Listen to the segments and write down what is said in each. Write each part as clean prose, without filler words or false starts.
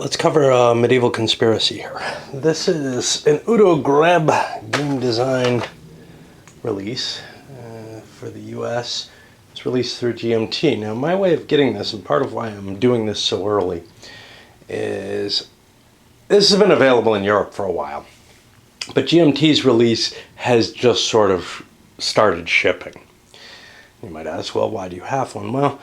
Let's cover Medieval Conspiracy here. This is an Udo Greb game design release for the US. It's released through GMT. Now, my way of getting this, and part of why I'm doing this so early, is this has been available in Europe for a while, but GMT's release has just sort of started shipping. You might ask, well, why do you have one? Well,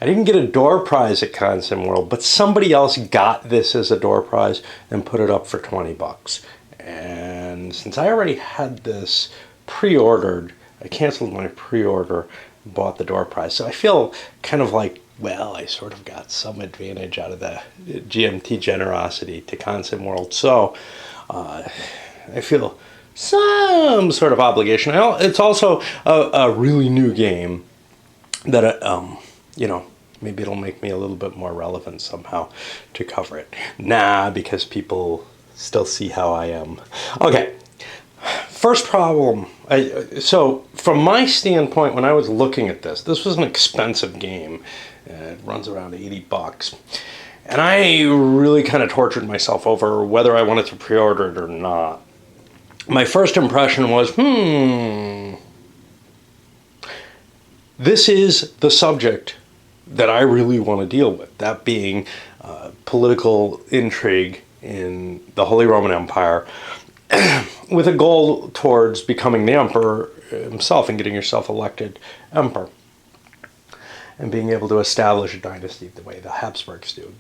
I didn't get a door prize at Consim World, but somebody else got this as a door prize and put it up for 20 bucks. And since I already had this pre-ordered, I canceled my pre-order and bought the door prize. So I feel kind of like, well, I sort of got some advantage out of the GMT generosity to Consim World. So I feel some sort of obligation. It's also a really new game that, maybe it'll make me a little bit more relevant somehow to cover it. Nah, because people still see how I am. Okay, first problem. So from my standpoint, when I was looking at this was an expensive game. It runs around 80 bucks. And I really kind of tortured myself over whether I wanted to pre-order it or not. My first impression was, this is the subject that I really want to deal with, that being political intrigue in the Holy Roman Empire with a goal towards becoming the emperor himself and getting yourself elected emperor and being able to establish a dynasty the way the Habsburgs do,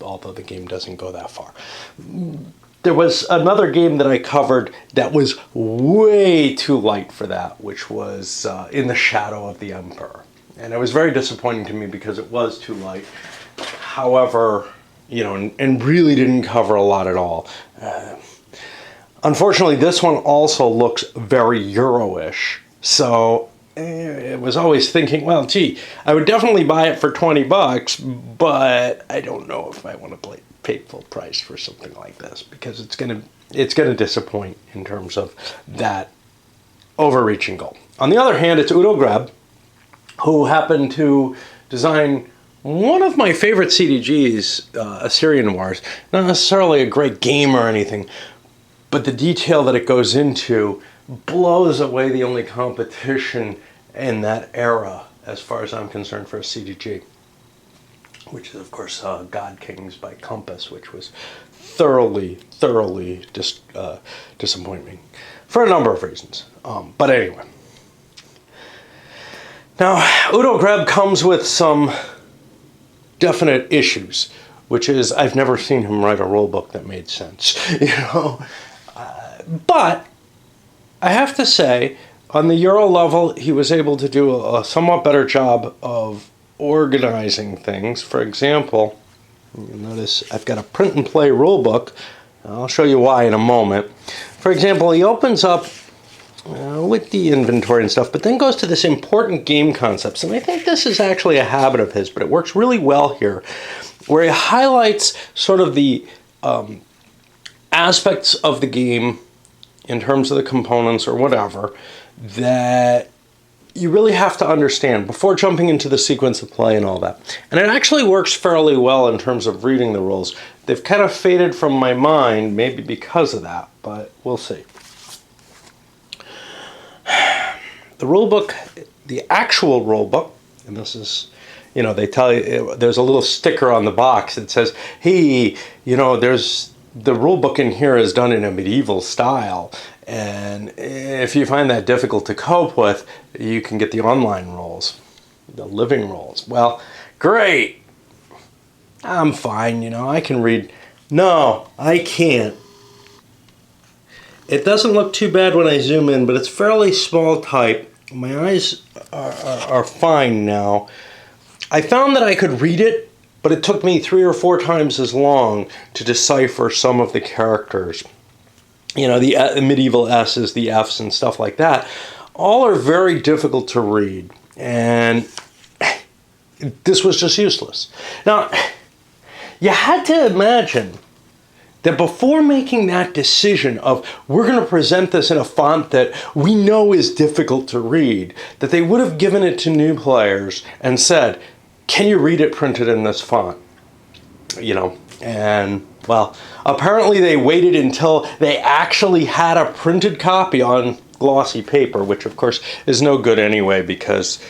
although the game doesn't go that far. There was another game that I covered that was way too light for that, which was In the Shadow of the Emperor. And it was very disappointing to me because it was too light. However, and really didn't cover a lot at all. Unfortunately, this one also looks very Euro-ish. So I was always thinking, well, gee, I would definitely buy it for 20 bucks, but I don't know if I want to pay full price for something like this because it's gonna disappoint in terms of that overreaching goal. On the other hand, it's Udo Greb, who happened to design one of my favorite CDGs, Assyrian Wars. Not necessarily a great game or anything, but the detail that it goes into blows away the only competition in that era, as far as I'm concerned, for a CDG, which is, of course, God Kings by Compass, which was thoroughly disappointing for a number of reasons. But anyway. Now, Udo Greb comes with some definite issues, which is I've never seen him write a rule book that made sense, but I have to say, on the Euro level, he was able to do a somewhat better job of organizing things. For example, you'll notice I've got a print and play rule book. I'll show you why in a moment. For example, he opens up with the inventory and stuff, but then goes to this important game concepts. And I think this is actually a habit of his, but it works really well here, where he highlights sort of the aspects of the game in terms of the components or whatever that you really have to understand before jumping into the sequence of play and all that. And it actually works fairly well in terms of reading the rules. They've kind of faded from my mind, maybe because of that, but we'll see. The rule book, the actual rule book, and this is, they tell you, there's a little sticker on the box that says, hey, there's the rule book in here is done in a medieval style. And if you find that difficult to cope with, you can get the online rules, the living rules. Well, great. I'm fine, I can read. No, I can't. It doesn't look too bad when I zoom in, but it's fairly small type. My eyes are fine now. I found that I could read it, but it took me 3 or 4 times as long to decipher some of the characters. The medieval S's, the F's, and stuff like that. All are very difficult to read, and this was just useless. Now, you had to imagine that before making that decision of we're going to present this in a font that we know is difficult to read, that they would have given it to new players and said, can you read it printed in this font? And, well, apparently they waited until they actually had a printed copy on glossy paper, which of course is no good anyway because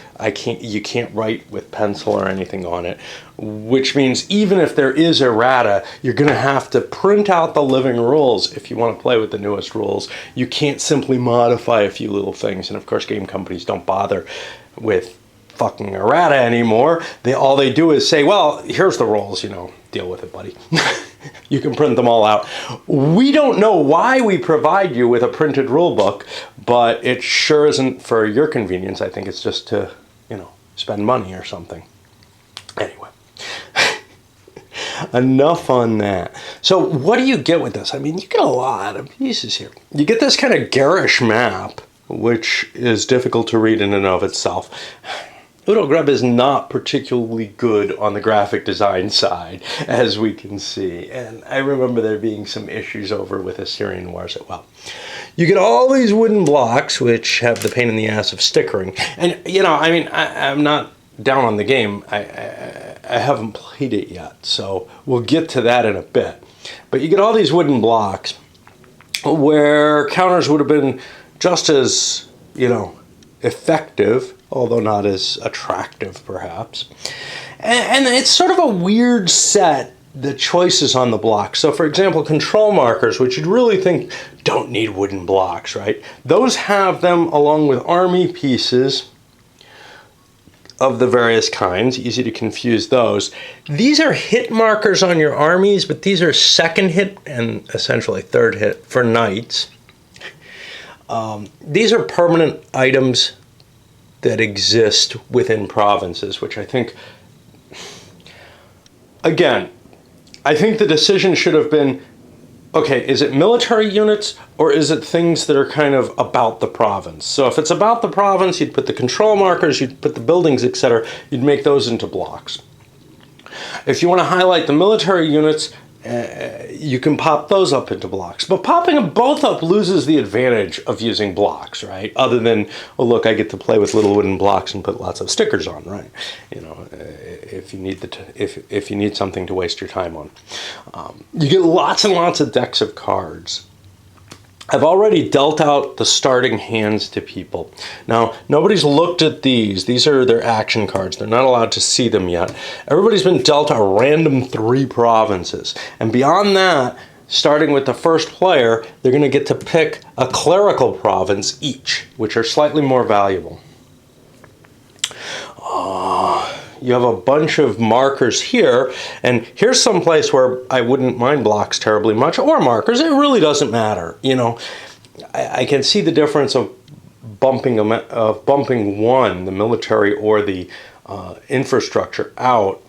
you can't write with pencil or anything on it, which means even if there is errata, you're going to have to print out the living rules if you want to play with the newest rules. You can't simply modify a few little things, and of course game companies don't bother with fucking errata anymore. All they do is say, well, here's the rules, deal with it, buddy. You can print them all out. We don't know why we provide you with a printed rule book, but it sure isn't for your convenience. I think it's just to, spend money or something. Anyway, enough on that. So what do you get with this? I mean, you get a lot of pieces here. You get this kind of garish map, which is difficult to read in and of itself. Udo Greb is not particularly good on the graphic design side, as we can see. And I remember there being some issues over with Assyrian Wars as well. You get all these wooden blocks, which have the pain in the ass of stickering. And, I'm not down on the game. I haven't played it yet, so we'll get to that in a bit. But you get all these wooden blocks where counters would have been just as, effective, although not as attractive, perhaps. And it's sort of a weird set, the choices on the block. So, for example, control markers, which you'd really think don't need wooden blocks, right? Those have them along with army pieces of the various kinds. Easy to confuse those. These are hit markers on your armies, but these are second hit and essentially third hit for knights. These are permanent items that exist within provinces, which I think, again, I think the decision should have been, okay, is it military units or is it things that are kind of about the province? So if it's about the province, you'd put the control markers, you'd put the buildings, etc., you'd make those into blocks. If you want to highlight the military units, you can pop those up into blocks. But popping them both up loses the advantage of using blocks, right? Other than, oh look, I get to play with little wooden blocks and put lots of stickers on, right? If you need if you need something to waste your time on. You get lots and lots of decks of cards. I've already dealt out the starting hands to people. Now, nobody's looked at these. These are their action cards. They're not allowed to see them yet. Everybody's been dealt a random 3 provinces. And beyond that, starting with the first player, they're going to get to pick a clerical province each, which are slightly more valuable. You have a bunch of markers here, and here's some place where I wouldn't mind blocks terribly much, or markers. It really doesn't matter. I can see the difference of bumping one, the military or the infrastructure, out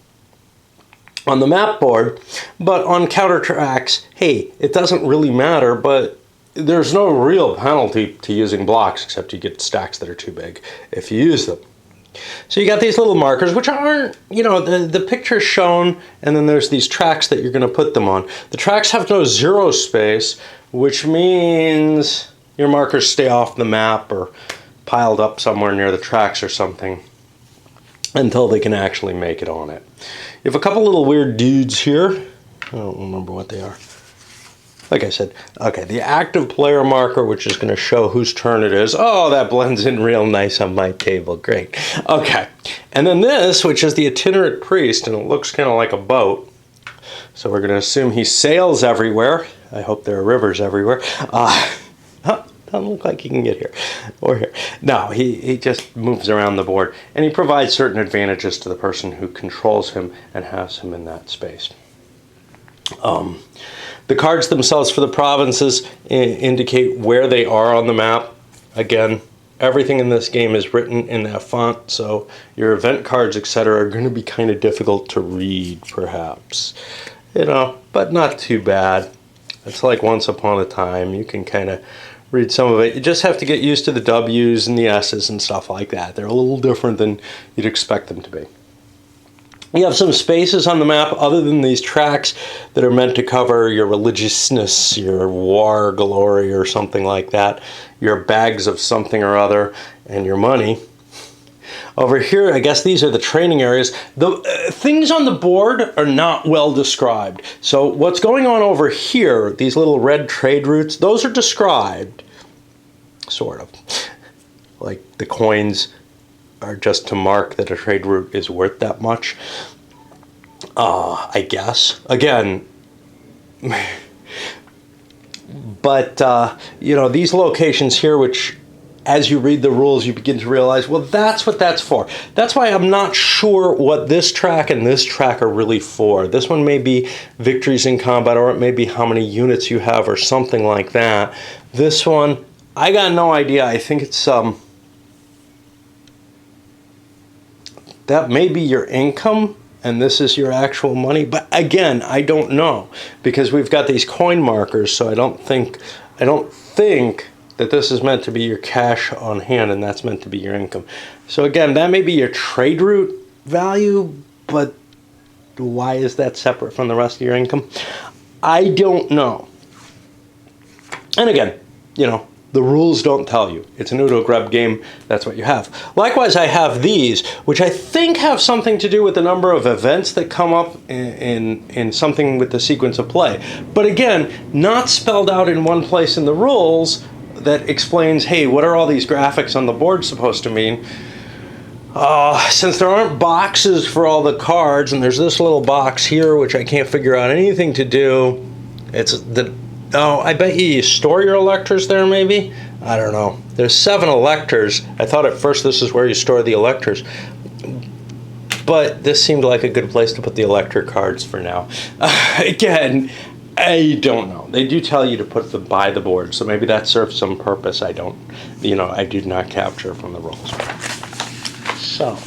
on the map board, but on counter tracks, hey, it doesn't really matter, but there's no real penalty to using blocks, except you get stacks that are too big if you use them. So you got these little markers, which aren't, the picture's shown, and then there's these tracks that you're going to put them on. The tracks have no zero space, which means your markers stay off the map or piled up somewhere near the tracks or something until they can actually make it on it. You have a couple little weird dudes here. I don't remember what they are. Like I said, okay, the active player marker, which is going to show whose turn it is. Oh, that blends in real nice on my table. Great. Okay. And then this, which is the itinerant priest, and it looks kind of like a boat. So we're going to assume he sails everywhere. I hope there are rivers everywhere. Doesn't look like he can get here or here. No, he just moves around the board, and he provides certain advantages to the person who controls him and has him in that space. The cards themselves for the provinces indicate where they are on the map. Again, everything in this game is written in that font, so your event cards, etc., are going to be kind of difficult to read, perhaps. But not too bad. It's like Once Upon a Time. You can kind of read some of it. You just have to get used to the W's and the S's and stuff like that. They're a little different than you'd expect them to be. You have some spaces on the map other than these tracks that are meant to cover your religiousness, your war glory or something like that, your bags of something or other, and your money. Over here, I guess these are the training areas. The things on the board are not well described. So what's going on over here, these little red trade routes, those are described, sort of. Like the coins are just to mark that a trade route is worth that much. I guess. Again, but you know, these locations here, which as you read the rules, you begin to realize, well, that's what that's for. That's why I'm not sure what this track and this track are really for. This one may be victories in combat, or it may be how many units you have, or something like that. This one, I got no idea. I think it's that may be your income, and this is your actual money. But again, I don't know, because we've got these coin markers, so I don't think that this is meant to be your cash on hand, and that's meant to be your income. So again, that may be your trade route value, but why is that separate from the rest of your income? I don't know. And again, you know, the rules don't tell you. It's an Udo Greb game, that's what you have. Likewise, I have these, which I think have something to do with the number of events that come up in something with the sequence of play. But again, not spelled out in one place in the rules that explains, hey, what are all these graphics on the board supposed to mean? Since there aren't boxes for all the cards, and there's this little box here, which I can't figure out anything to do. It's the... Oh, I bet you store your electors there, maybe? I don't know. There's 7 electors. I thought at first this is where you store the electors. But this seemed like a good place to put the elector cards for now. Again, I don't know. They do tell you to put them by the board, so maybe that serves some purpose. I don't, you know, I did not capture from the rules. So,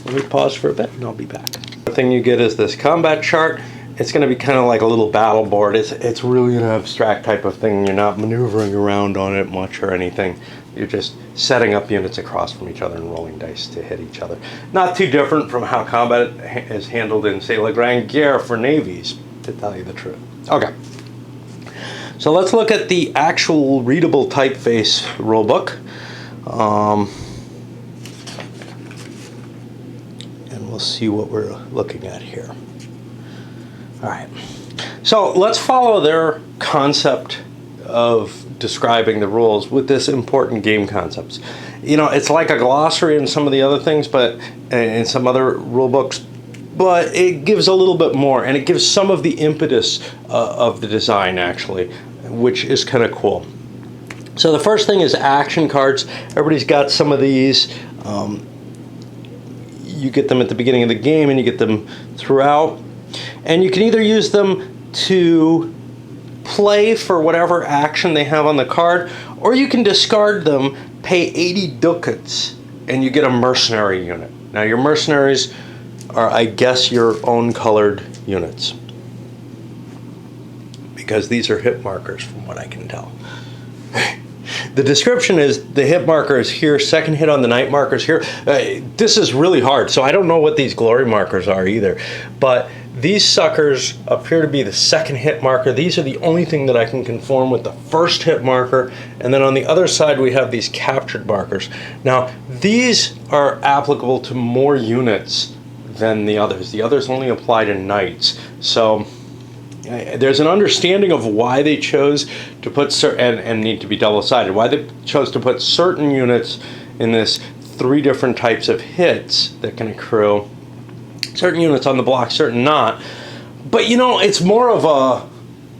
let me pause for a bit and I'll be back. The thing you get is this combat chart. It's going to be kind of like a little battle board. It's really an abstract type of thing. You're not maneuvering around on it much or anything. You're just setting up units across from each other and rolling dice to hit each other. Not too different from how combat is handled in, say, La Grande Guerre for navies, to tell you the truth. Okay. So let's look at the actual readable typeface rulebook. And we'll see what we're looking at here. All right, so let's follow their concept of describing the rules with this important game concepts. You know, it's like a glossary in some of the other things, but in some other rule books, but it gives a little bit more, and it gives some of the impetus of the design, actually, which is kind of cool. So the first thing is action cards. Everybody's got some of these. You get them at the beginning of the game, and you get them throughout. And you can either use them to play for whatever action they have on the card, or you can discard them, pay 80 ducats, and you get a mercenary unit. Now your mercenaries are, I guess, your own colored units, because these are hit markers from what I can tell. The description is the hit marker is here, second hit on the night marker is here. This is really hard, so I don't know what these glory markers are either. But these suckers appear to be the second hit marker. These are the only thing that I can conform with the first hit marker. And then on the other side, we have these captured markers. Now, these are applicable to more units than the others. The others only apply to knights. So there's an understanding of why they chose to put certain, and need to be double-sided, why they chose to put certain units in this 3 different types of hits that can accrue. Certain units on the block, certain not. But you know, it's more of a,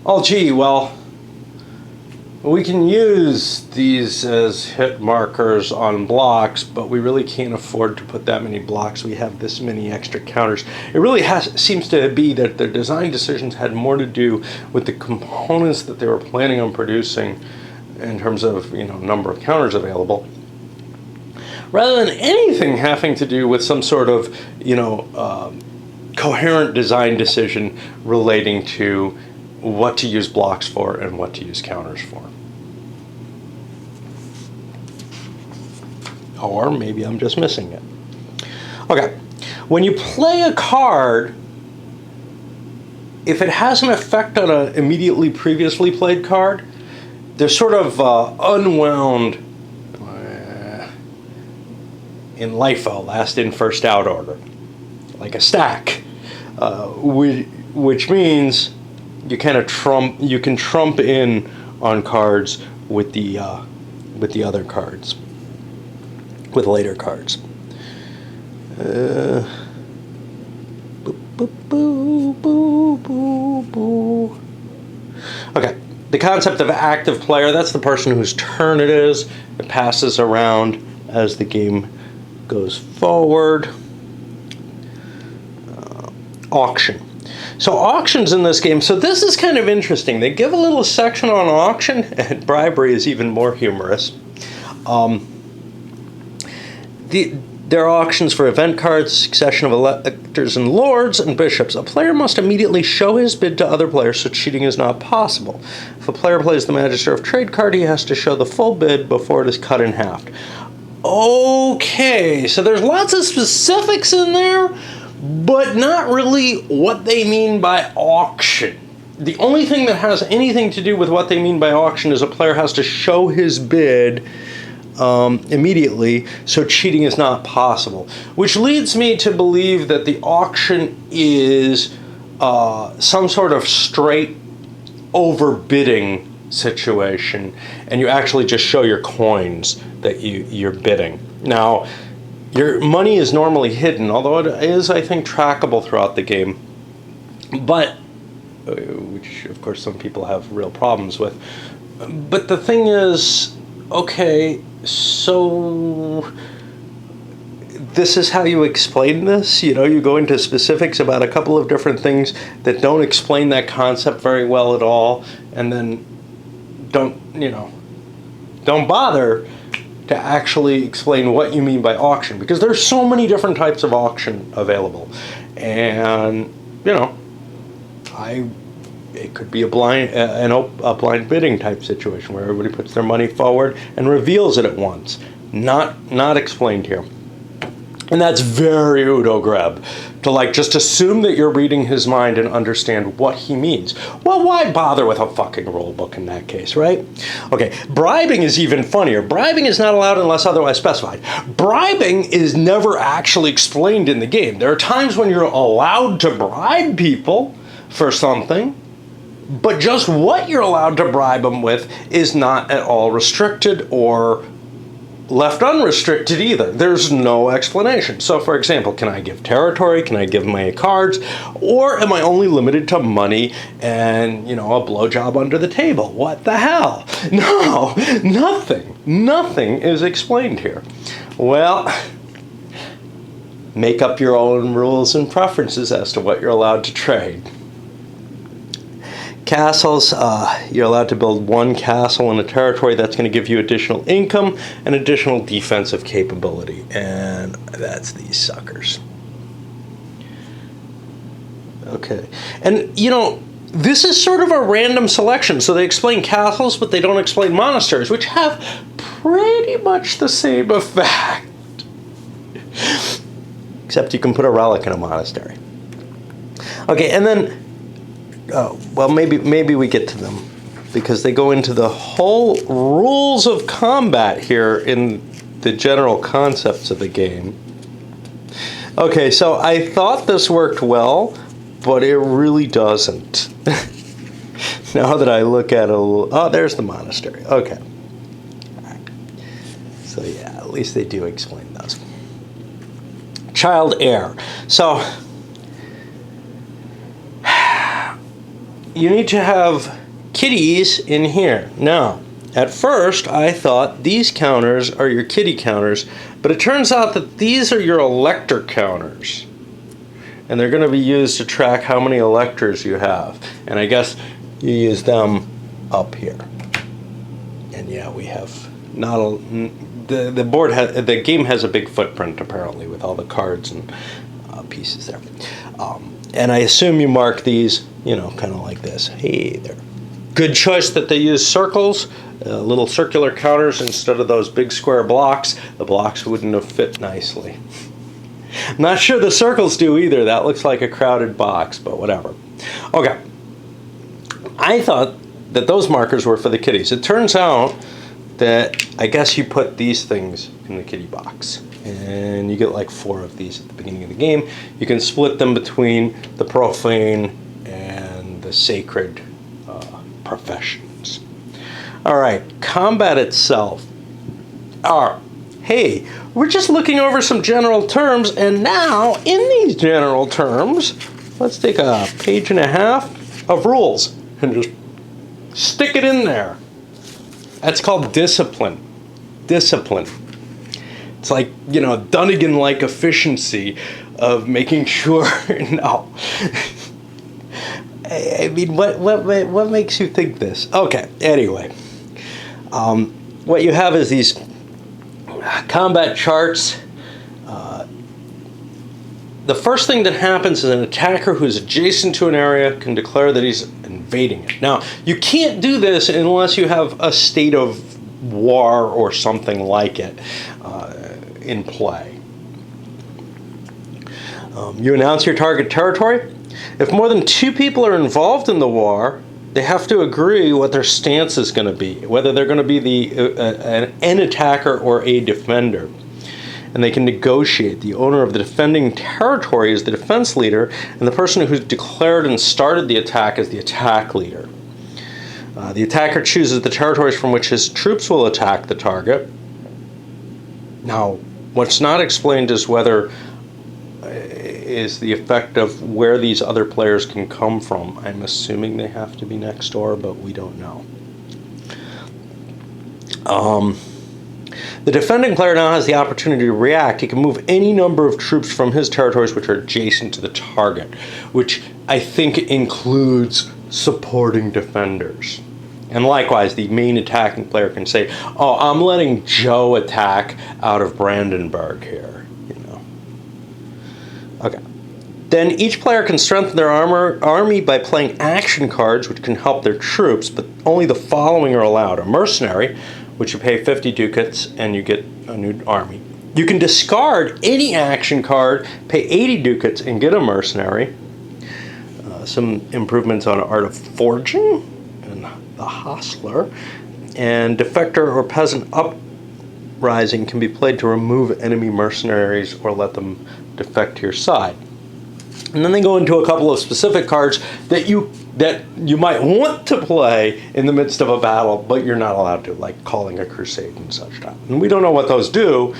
oh gee, well, we can use these as hit markers on blocks, but we really can't afford to put that many blocks. We have this many extra counters. It really seems to be that their design decisions had more to do with the components that they were planning on producing in terms of, you know, number of counters available, rather than anything having to do with some sort of, you know, coherent design decision relating to what to use blocks for and what to use counters for. Or maybe I'm just missing it. Okay, when you play a card, if it has an effect on an immediately previously played card, they're sort of unwound in LIFO, last in, first out order, like a stack, which means you kind of you can trump in on cards with the other cards, with later cards. Boo, boo, boo, boo, boo, boo. Okay, the concept of active player, that's the person whose turn it is. It passes around as the game goes forward. Auction. So auctions in this game, so this is kind of interesting. They give a little section on auction, and bribery is even more humorous. There are auctions for event cards, succession of electors and lords, and bishops. A player must immediately show his bid to other players, so cheating is not possible. If a player plays the Magister of Trade card, he has to show the full bid before it is cut in half. Okay, so there's lots of specifics in there, but not really what they mean by auction. The only thing that has anything to do with what they mean by auction is a player has to show his bid immediately, so cheating is not possible. Which leads me to believe that the auction is some sort of straight overbidding situation, and you actually just show your coins that you're bidding. Now, your money is normally hidden, although it is, I think, trackable throughout the game, but which of course some people have real problems with. But the thing is, okay, so this is how you explain this? You know, you go into specifics about a couple of different things that don't explain that concept very well at all, and then don't bother to actually explain what you mean by auction, because there's so many different types of auction available. And, you know, it could be a blind bidding type situation where everybody puts their money forward and reveals it at once. Not explained here. And that's very Udo Greb, to just assume that you're reading his mind and understand what he means. Well, why bother with a fucking rule book in that case, right? Okay, bribing is even funnier. Bribing is not allowed unless otherwise specified. Bribing is never actually explained in the game. There are times when you're allowed to bribe people for something, but just what you're allowed to bribe them with is not at all restricted or left unrestricted either. There's no explanation. So, for example, can I give territory? Can I give my cards? Or am I only limited to money and, a blowjob under the table? What the hell? No, nothing. Nothing is explained here. Well, make up your own rules and preferences as to what you're allowed to trade. Castles, you're allowed to build one castle in a territory. That's going to give you additional income and additional defensive capability. And that's these suckers. Okay. And, this is sort of a random selection. So they explain castles, but they don't explain monasteries, which have pretty much the same effect. Except you can put a relic in a monastery. Okay, and then well, maybe we get to them, because they go into the whole rules of combat here in the general concepts of the game. Okay, so I thought this worked well, but it really doesn't. Now that I look at it a little, oh, there's the monastery. Okay. All right. So yeah, at least they do explain those. Child heir. So you need to have kitties in here. Now, at first, I thought these counters are your kitty counters, but it turns out that these are your elector counters. And they're going to be used to track how many electors you have. And I guess you use them up here. And yeah, we have not a... The game has a big footprint, apparently, with all the cards and pieces there. And I assume you mark these, kind of like this. Hey there. Good choice that they use circles, little circular counters instead of those big square blocks. The blocks wouldn't have fit nicely. I'm not sure the circles do either. That looks like a crowded box, but whatever. Okay. I thought that those markers were for the kitties. It turns out that I guess you put these things in the kitty box. And you get like 4 of these at the beginning of the game. You can split them between the profane and the sacred professions. All right, combat itself. Hey, we're just looking over some general terms, and now in these general terms, let's take a page and a half of rules and just stick it in there. That's called discipline. Discipline. It's like, you know, Dunnigan-like efficiency of making sure. No. I mean, what makes you think this? Okay, anyway. What you have is these combat charts. The first thing that happens is an attacker who's adjacent to an area can declare that he's invading it. Now, you can't do this unless you have a state of war or something like it in play. You announce your target territory. If more than 2 people are involved in the war, they have to agree what their stance is going to be, whether they're going to be an attacker or a defender. And they can negotiate. The owner of the defending territory is the defense leader, and the person who's declared and started the attack is the attack leader. The attacker chooses the territories from which his troops will attack the target. Now, what's not explained is is the effect of where these other players can come from. I'm assuming they have to be next door, but we don't know. The defending player now has the opportunity to react. He can move any number of troops from his territories which are adjacent to the target, which I think includes supporting defenders. And likewise, the main attacking player can say, oh, I'm letting Joe attack out of Brandenburg here, you know. Okay. Then each player can strengthen their army by playing action cards, which can help their troops, but only the following are allowed. A mercenary, which you pay 50 ducats and you get a new army. You can discard any action card, pay 80 ducats and get a mercenary. Some improvements on Art of Forging and the Hostler. And Defector or Peasant Uprising can be played to remove enemy mercenaries or let them defect to your side. And then they go into a couple of specific cards that you might want to play in the midst of a battle, but you're not allowed to, like calling a crusade and such. And we don't know what those do,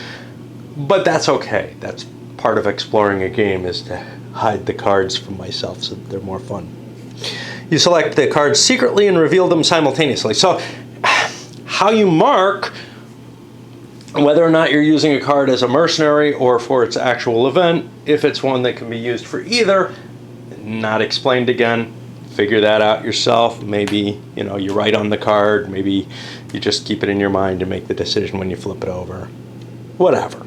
but that's okay. That's part of exploring a game, is to hide the cards from myself so that they're more fun. You select the cards secretly and reveal them simultaneously. So how you mark whether or not you're using a card as a mercenary or for its actual event, if it's one that can be used for either, not explained again. Figure that out yourself. Maybe, you know, you write on the card. Maybe you just keep it in your mind and make the decision when you flip it over. Whatever.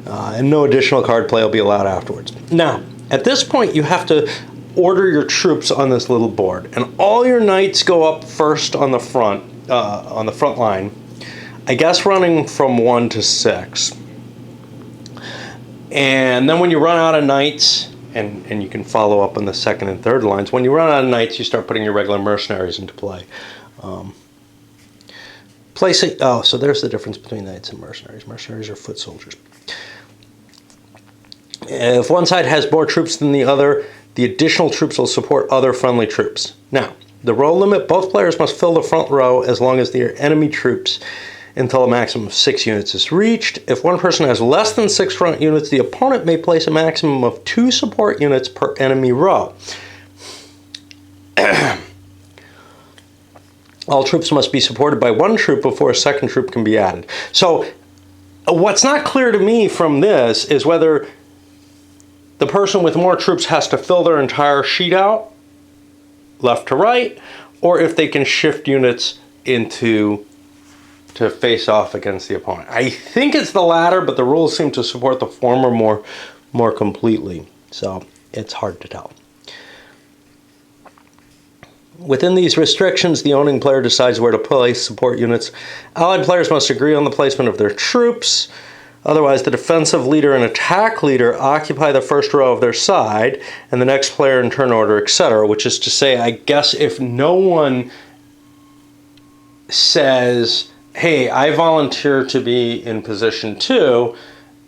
And no additional card play will be allowed afterwards. Now, at this point, you have to order your troops on this little board, and all your knights go up first on the front line. I guess running from 1 to 6. And then when you run out of knights, and you can follow up on the second and third lines, when you run out of knights, you start putting your regular mercenaries into play. So there's the difference between knights and mercenaries. Mercenaries are foot soldiers. If one side has more troops than the other, the additional troops will support other friendly troops. Now, the row limit, both players must fill the front row as long as their enemy troops until a maximum of 6 units is reached. If one person has less than 6 front units, the opponent may place a maximum of 2 support units per enemy row. All troops must be supported by 1 troop before a second troop can be added. So what's not clear to me from this is whether the person with more troops has to fill their entire sheet out, left to right, or if they can shift units to face off against the opponent. I think it's the latter, but the rules seem to support the former more completely. So it's hard to tell. Within these restrictions, the owning player decides where to place support units. Allied players must agree on the placement of their troops. Otherwise, the defensive leader and attack leader occupy the first row of their side, and the next player in turn order, etc. Which is to say, I guess if no one says, hey, I volunteer to be in position 2,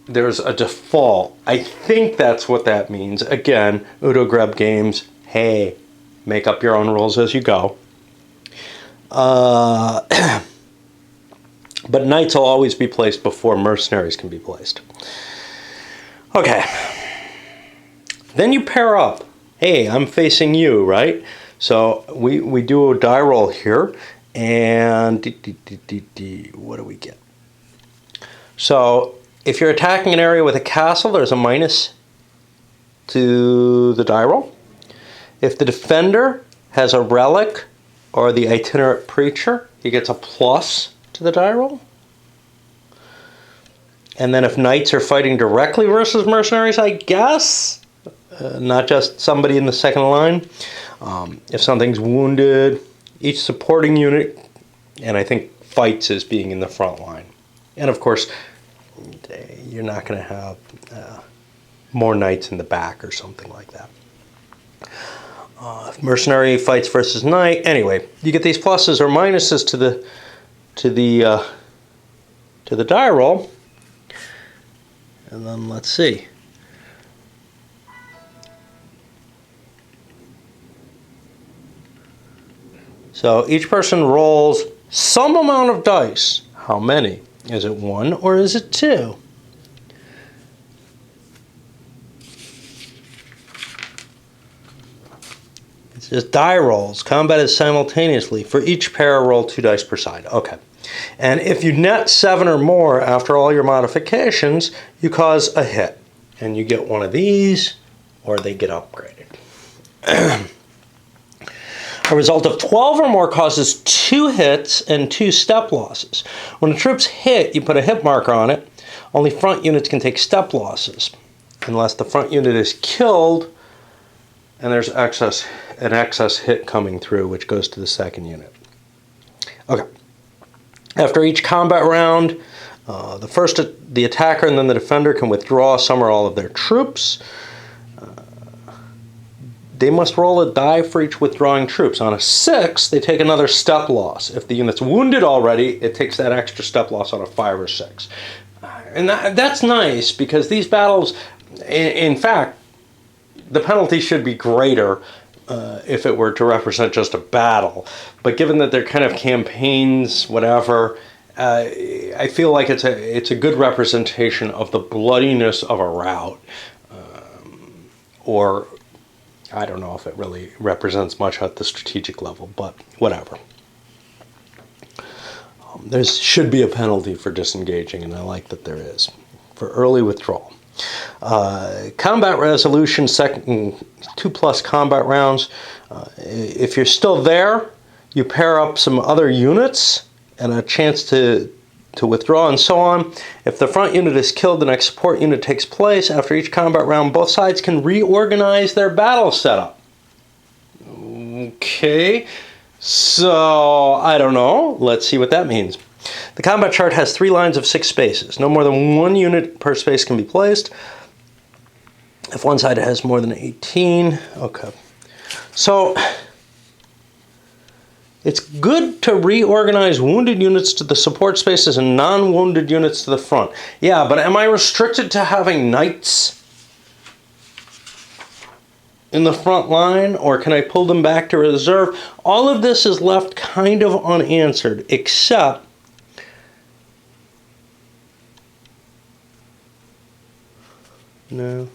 there's a default. I think that's what that means. Again, Udo Greb games, hey, make up your own rules as you go. But knights will always be placed before mercenaries can be placed. Okay. Then you pair up. Hey, I'm facing you, right? So we do a die roll here. And what do we get? So if you're attacking an area with a castle, there's a minus to the die roll. If the defender has a relic or the itinerant preacher, he gets a plus to the die roll. And then if knights are fighting directly versus mercenaries, I guess, not just somebody in the second line. If something's wounded, each supporting unit, and I think fights as being in the front line. And of course, you're not going to have more knights in the back or something like that. Mercenary fights versus knight. Anyway, you get these pluses or minuses to the die roll. And then let's see. So each person rolls some amount of dice. How many? Is it 1 or is it 2? It's just die rolls. Combat is simultaneously. For each pair, roll 2 dice per side. Okay. And if you net 7 or more after all your modifications, you cause a hit. And you get one of these, or they get upgraded. A result of 12 or more causes 2 hits and 2 step losses. When the troops hit, you put a hit marker on it. Only front units can take step losses, unless the front unit is killed and there's an excess hit coming through, which goes to the second unit. Okay. After each combat round, the attacker and then the defender can withdraw some or all of their troops. They must roll a die for each withdrawing troops. On a 6, they take another step loss. If the unit's wounded already, it takes that extra step loss on a 5 or 6. And that's nice, because these battles, in fact, the penalty should be greater if it were to represent just a battle. But given that they're kind of campaigns, whatever, I feel like it's a good representation of the bloodiness of a rout. Or I don't know if it really represents much at the strategic level, but whatever. There should be a penalty for disengaging, and I like that there is, for early withdrawal. Combat resolution, 2+ combat rounds. If you're still there, you pair up some other units and a chance to withdraw and so on. If the front unit is killed, the next support unit takes place. After each combat round, both sides can reorganize their battle setup. Okay, so I don't know. Let's see what that means. The combat chart has 3 lines of 6 spaces. No more than 1 unit per space can be placed. If one side has more than 18, okay. So it's good to reorganize wounded units to the support spaces and non-wounded units to the front. Yeah, but am I restricted to having knights in the front line, or can I pull them back to reserve? All of this is left kind of unanswered, except no,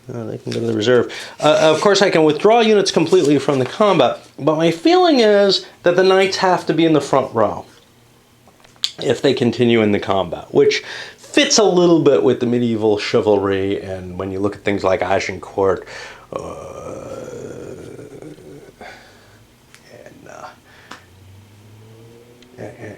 they can go to the reserve. Of course, I can withdraw units completely from the combat, but my feeling is that the knights have to be in the front row if they continue in the combat, which fits a little bit with the medieval chivalry, and when you look at things like Agincourt,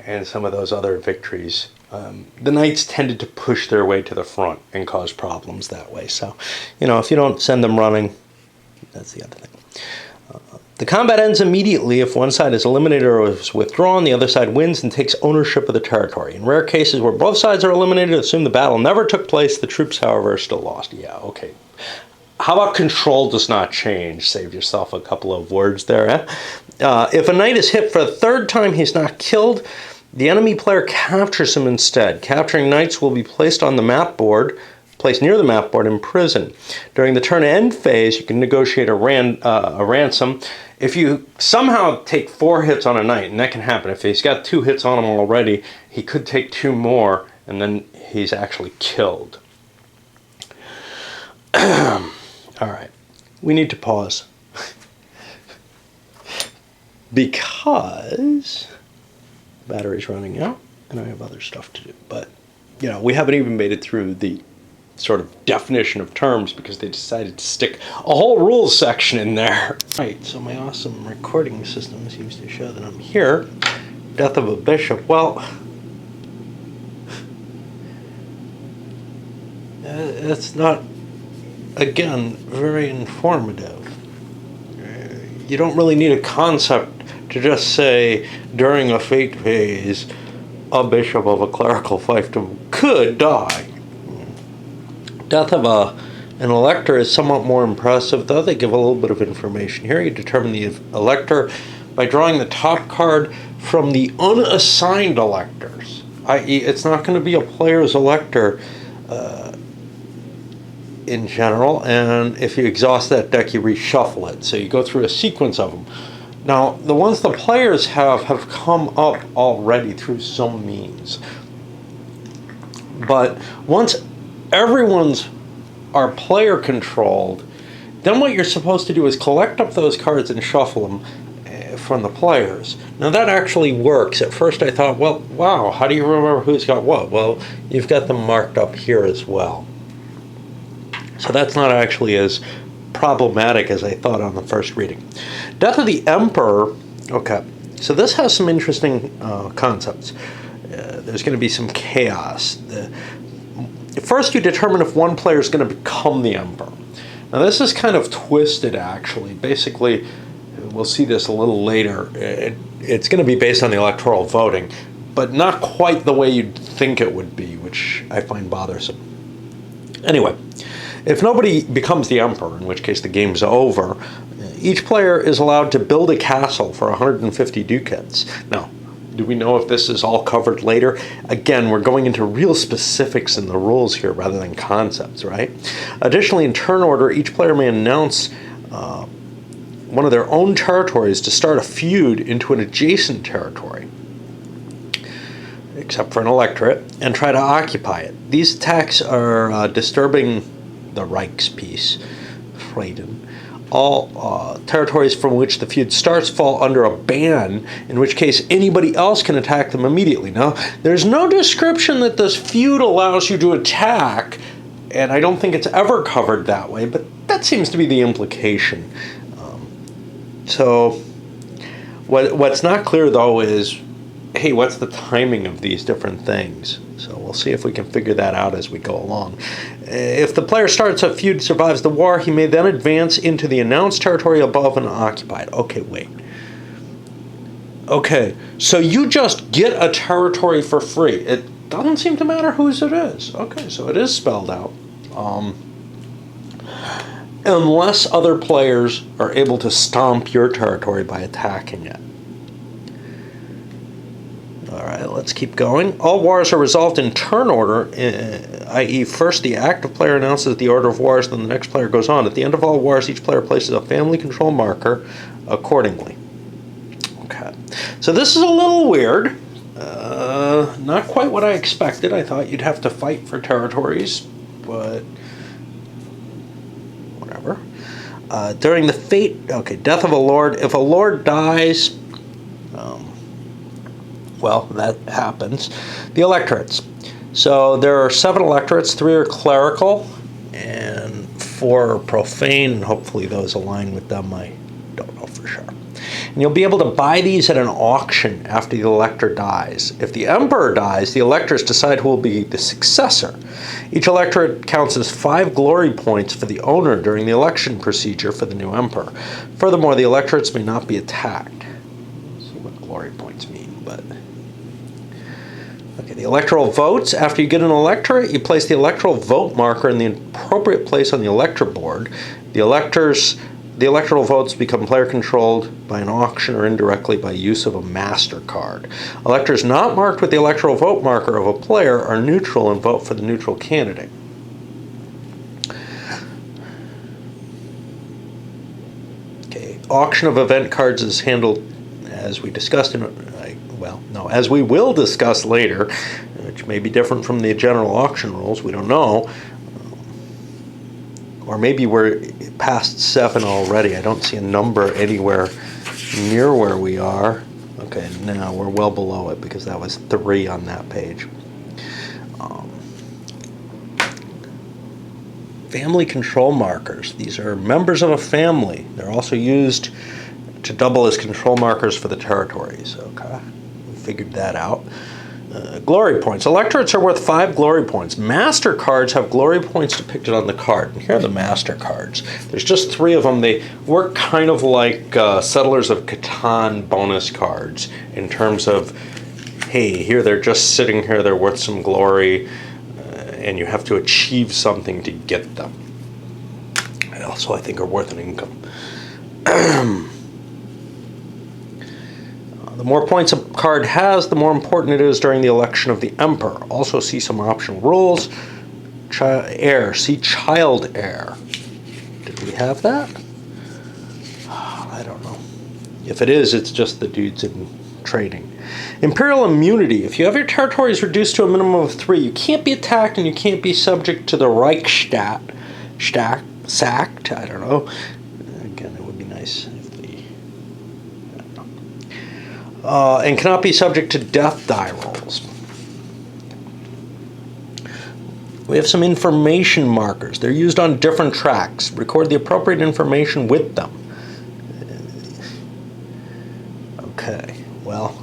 and some of those other victories, the knights tended to push their way to the front and cause problems that way. So, if you don't send them running, that's the other thing. The combat ends immediately if one side is eliminated or is withdrawn, the other side wins and takes ownership of the territory. In rare cases where both sides are eliminated, assume the battle never took place. The troops, however, are still lost. Yeah, okay. How about control does not change? Save yourself a couple of words there. If a knight is hit for a 3rd time, he's not killed. The enemy player captures him instead. Capturing knights will be placed on the map board, placed near the map board in prison. During the turn end phase, you can negotiate a ransom. If you somehow take 4 hits on a knight, and that can happen, if he's got 2 hits on him already, he could take 2 more, and then he's actually killed. All right, we need to pause. Because battery's running out, and I have other stuff to do. But, you know, we haven't even made it through the sort of definition of terms because they decided to stick a whole rules section in there. Right, so my awesome recording system seems to show that I'm here. Death of a bishop. Well, it's not, again, very informative. You don't really need a concept to just say, during a fate phase, a bishop of a clerical fiefdom could die. Death of an elector is somewhat more impressive, though they give a little bit of information. Here you determine the elector by drawing the top card from the unassigned electors, i.e. it's not going to be a player's elector in general, and if you exhaust that deck you reshuffle it, so you go through a sequence of them. Now, the ones the players have come up already through some means. But once everyone's are player controlled, then what you're supposed to do is collect up those cards and shuffle them from the players. Now that actually works. At first I thought, well, wow, how do you remember who's got what? Well, you've got them marked up here as well. So that's not actually as problematic as I thought on the first reading. Death of the Emperor. Okay, so this has some interesting concepts. There's going to be some chaos. First, you determine if one player is going to become the Emperor. Now, this is kind of twisted, actually. Basically, we'll see this a little later. It's going to be based on the electoral voting, but not quite the way you'd think it would be, which I find bothersome. Anyway, if nobody becomes the Emperor, in which case the game's over, each player is allowed to build a castle for 150 ducats. Now, do we know if this is all covered later? Again, we're going into real specifics in the rules here rather than concepts, right? Additionally, in turn order, each player may announce one of their own territories to start a feud into an adjacent territory, except for an electorate, and try to occupy it. These attacks are disturbing the Reichspeace, Frieden. All territories from which the feud starts fall under a ban, in which case anybody else can attack them immediately. Now, there's no description that this feud allows you to attack, and I don't think it's ever covered that way, but that seems to be the implication. So what's not clear, though, is, hey, what's the timing of these different things? So we'll see if we can figure that out as we go along. If the player starts a feud, survives the war, he may then advance into the announced territory above and occupy it. Okay, wait. Okay, so you just get a territory for free. It doesn't seem to matter whose it is. Okay, so it is spelled out. Unless other players are able to stomp your territory by attacking it. All right, let's keep going. All wars are resolved in turn order, i.e. first the active player announces the order of wars, then the next player goes on. At the end of all wars, each player places a family control marker accordingly. Okay, so this is a little weird. Not quite what I expected. I thought you'd have to fight for territories, but whatever. During the fate, okay, death of a lord. If a lord dies, well, that happens. The electorates. So there are 7 electorates. 3 are clerical, and 4 are profane. And hopefully those align with them. I don't know for sure. And you'll be able to buy these at an auction after the elector dies. If the emperor dies, the electors decide who will be the successor. Each electorate counts as 5 glory points for the owner during the election procedure for the new emperor. Furthermore, the electorates may not be attacked. Let's see what glory points mean, but... Okay, the electoral votes. After you get an electorate, you place the electoral vote marker in the appropriate place on the elector board. The electors the electoral votes become player controlled by an auction or indirectly by use of a master card. Electors not marked with the electoral vote marker of a player are neutral and vote for the neutral candidate. Okay, auction of event cards is handled as we discussed as we will discuss later, which may be different from the general auction rules, we don't know. Or maybe we're past 7 already. I don't see a number anywhere near where we are. Okay, now we're well below it because that was 3 on that page. Family control markers. These are members of a family. They're also used to double as control markers for the territories. Okay, we figured that out. Glory points. Electorates are worth 5 glory points. Master cards have glory points depicted on the card. And here are the master cards. There's just 3 of them. They work kind of like Settlers of Catan bonus cards in terms of, hey, here they're just sitting here, they're worth some glory, and you have to achieve something to get them. And also, I think, are worth an income. The more points a card has, the more important it is during the election of the emperor. Also see some optional rules. Heir, see child heir. Did we have that? I don't know. If it is, it's just the dudes in training. Imperial immunity. If you have your territories reduced to a minimum of 3, you can't be attacked and you can't be subject to the Reichsstadt. Sacked? I don't know. Again, it would be nice if and cannot be subject to death die rolls. We have some information markers. They're used on different tracks. Record the appropriate information with them. Okay, well,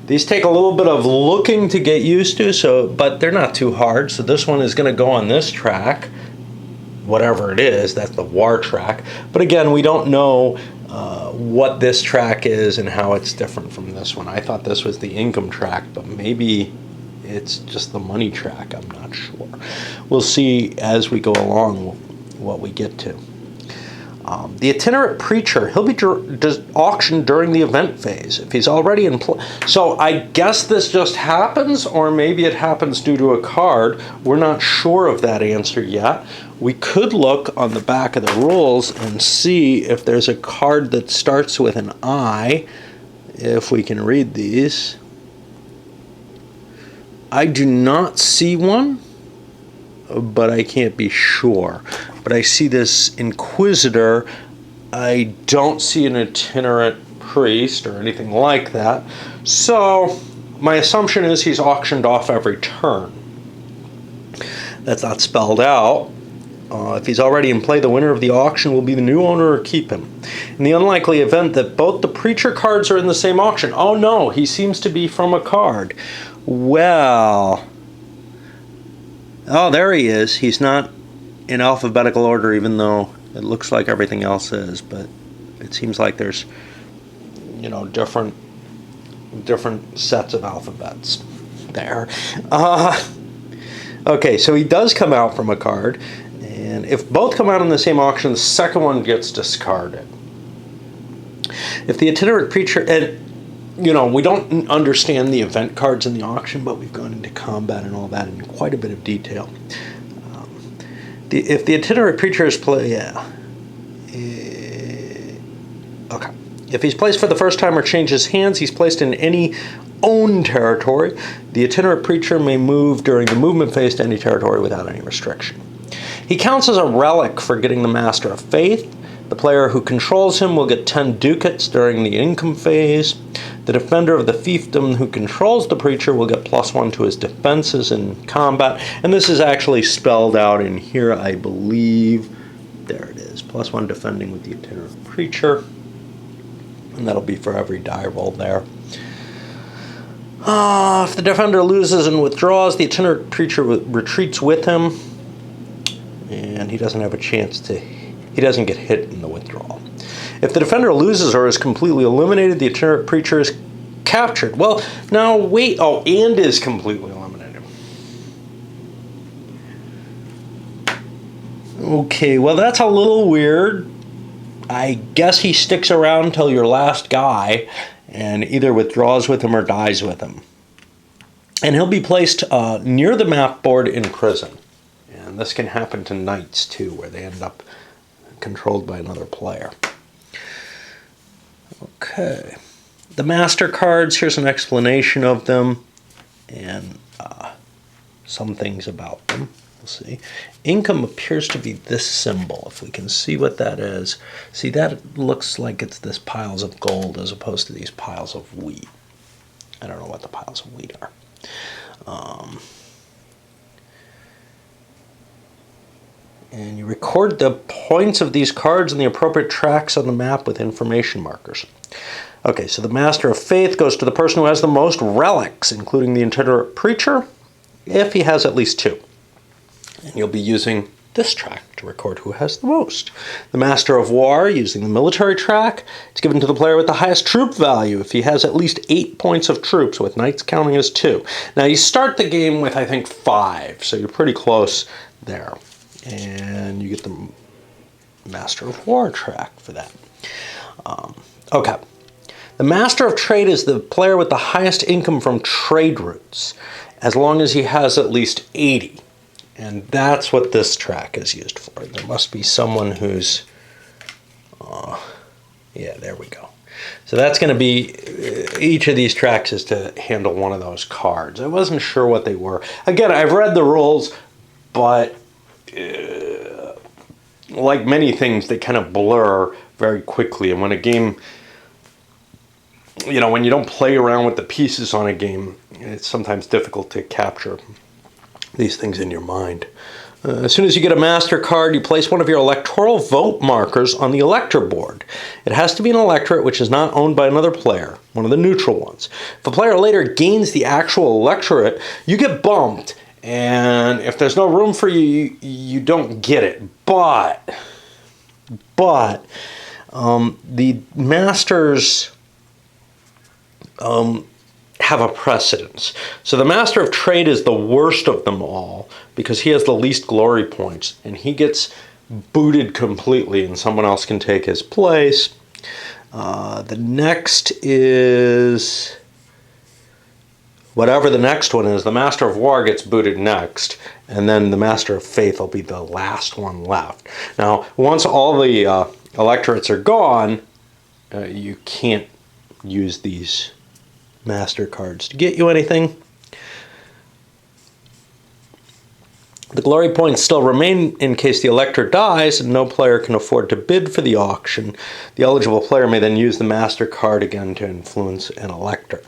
these take a little bit of looking to get used to, but they're not too hard. So this one is going to go on this track, whatever it is. That's the war track. But again, we don't know what this track is and how it's different from this one. I thought this was the income track, but maybe it's just the money track. I'm not sure. We'll see as we go along what we get to. The itinerant preacher, he'll be auctioned during the event phase. If he's already in play. So I guess this just happens, or maybe it happens due to a card. We're not sure of that answer yet. We could look on the back of the rules and see if there's a card that starts with an I, if we can read these. I do not see one, but I can't be sure. But I see this Inquisitor. I don't see an itinerant priest or anything like that. So my assumption is he's auctioned off every turn. That's not spelled out. If he's already in play, the winner of the auction will be the new owner or keep him. In the unlikely event that both the preacher cards are in the same auction. Oh no, he seems to be from a card. Well, oh, there he is. He's not in alphabetical order, even though it looks like everything else is, but it seems like there's, different sets of alphabets there. Okay, so he does come out from a card, and if both come out in the same auction, the second one gets discarded. If the itinerant preacher, and we don't understand the event cards in the auction, but we've gone into combat and all that in quite a bit of detail. If the itinerant preacher is okay. If he's placed for the first time or changes hands, he's placed in any own territory. The itinerant preacher may move during the movement phase to any territory without any restriction. He counts as a relic for getting the Master of Faith. The player who controls him will get 10 ducats during the income phase. The defender of the fiefdom who controls the preacher will get +1 to his defenses in combat. And this is actually spelled out in here, I believe. There it is. +1 defending with the itinerant preacher. And that'll be for every die roll there. If the defender loses and withdraws, the itinerant preacher retreats with him. And he doesn't have a chance to... He doesn't get hit in the withdrawal. If the defender loses or is completely eliminated, the itinerant preacher is captured. Well, now wait. Oh, and is completely eliminated. Okay, well, that's a little weird. I guess he sticks around till your last guy and either withdraws with him or dies with him. And he'll be placed near the map board in prison. And this can happen to knights too, where they end up controlled by another player. Okay. The master cards, here's an explanation of them and some things about them. We'll see. Income appears to be this symbol, if we can see what that is. See, that looks like it's this piles of gold as opposed to these piles of wheat. I don't know what the piles of wheat are. And you record the points of these cards in the appropriate tracks on the map with information markers. Okay, so the Master of Faith goes to the person who has the most relics, including the itinerant preacher, if he has at least 2. And you'll be using this track to record who has the most. The Master of War, using the military track, it's given to the player with the highest troop value if he has at least 8 points of troops, with knights counting as 2. Now you start the game with, I think, 5, so you're pretty close there. And you get the Master of War track for that. Okay. The Master of Trade is the player with the highest income from trade routes, as long as he has at least 80. And that's what this track is used for. There must be someone who's... yeah, there we go. So that's going to be... each of these tracks is to handle one of those cards. I wasn't sure what they were. Again, I've read the rules, but... like many things, they kind of blur very quickly. And when a game... you know, when you don't play around with the pieces on a game, it's sometimes difficult to capture these things in your mind. As soon as you get a master card, you place one of your electoral vote markers on the elector board. It has to be an electorate which is not owned by another player, one of the neutral ones. If a player later gains the actual electorate, you get bumped, and if there's no room for you, you don't get it. But the masters... have a precedence. So the Master of Trade is the worst of them all because he has the least glory points, and he gets booted completely and someone else can take his place. The next is... whatever the next one is, the Master of War gets booted next, and then the Master of Faith will be the last one left. Now, once all the electorates are gone, you can't use these master cards to get you anything. The glory points still remain in case the elector dies and no player can afford to bid for the auction. The eligible player may then use the master card again to influence an elector.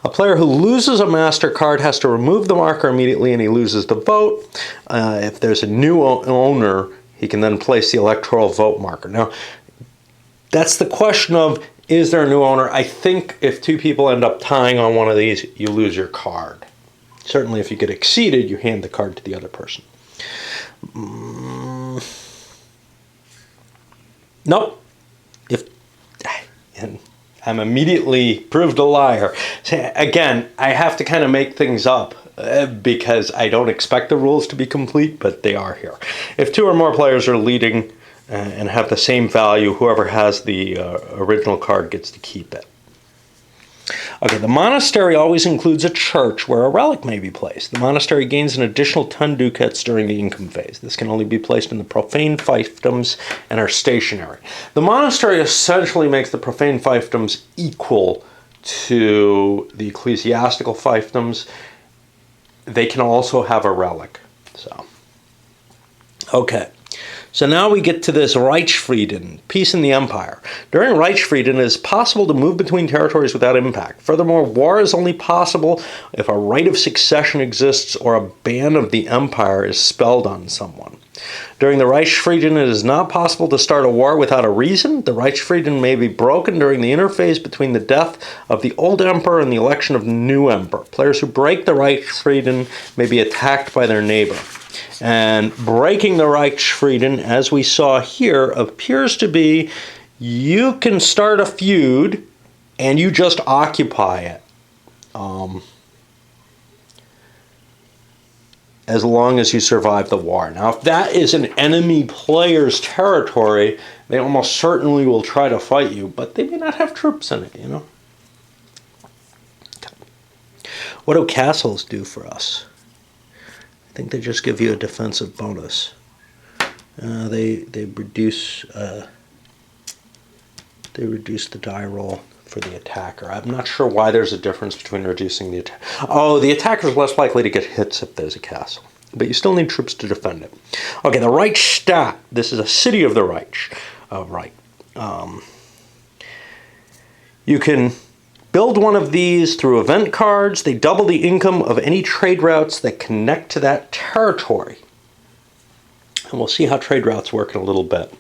A player who loses a master card has to remove the marker immediately and he loses the vote. If there's a new owner, he can then place the electoral vote marker. Now, that's the question of, is there a new owner? I think if 2 people end up tying on one of these, you lose your card. Certainly if you get exceeded, you hand the card to the other person. Nope. And I'm immediately proved a liar. Again, I have to kind of make things up because I don't expect the rules to be complete, but they are here. If 2 or more players are leading and have the same value, whoever has the original card gets to keep it. Okay, the monastery always includes a church where a relic may be placed. The monastery gains an additional 10 ducats during the income phase. This can only be placed in the profane fiefdoms and are stationary. The monastery essentially makes the profane fiefdoms equal to the ecclesiastical fiefdoms. They can also have a relic. So, okay. So now we get to this Reichsfrieden, peace in the empire. During Reichsfrieden, it is possible to move between territories without impact. Furthermore, war is only possible if a right of succession exists or a ban of the empire is spelled on someone. During the Reichsfrieden, it is not possible to start a war without a reason. The Reichsfrieden may be broken during the interphase between the death of the old emperor and the election of the new emperor. Players who break the Reichsfrieden may be attacked by their neighbor. And breaking the Reichsfrieden, as we saw here, appears to be you can start a feud and you just occupy it. As long as you survive the war. Now, if that is an enemy player's territory, they almost certainly will try to fight you, but they may not have troops in it, you know? What do castles do for us? I think they just give you a defensive bonus. They reduce the die roll for the attacker. I'm not sure why there's a difference between reducing the attack. Oh, the attacker's less likely to get hits if there's a castle, but you still need troops to defend it. Okay, the Reichsstadt. This is a city of the Reich. Right. You can build one of these through event cards. They double the income of any trade routes that connect to that territory. And we'll see how trade routes work in a little bit.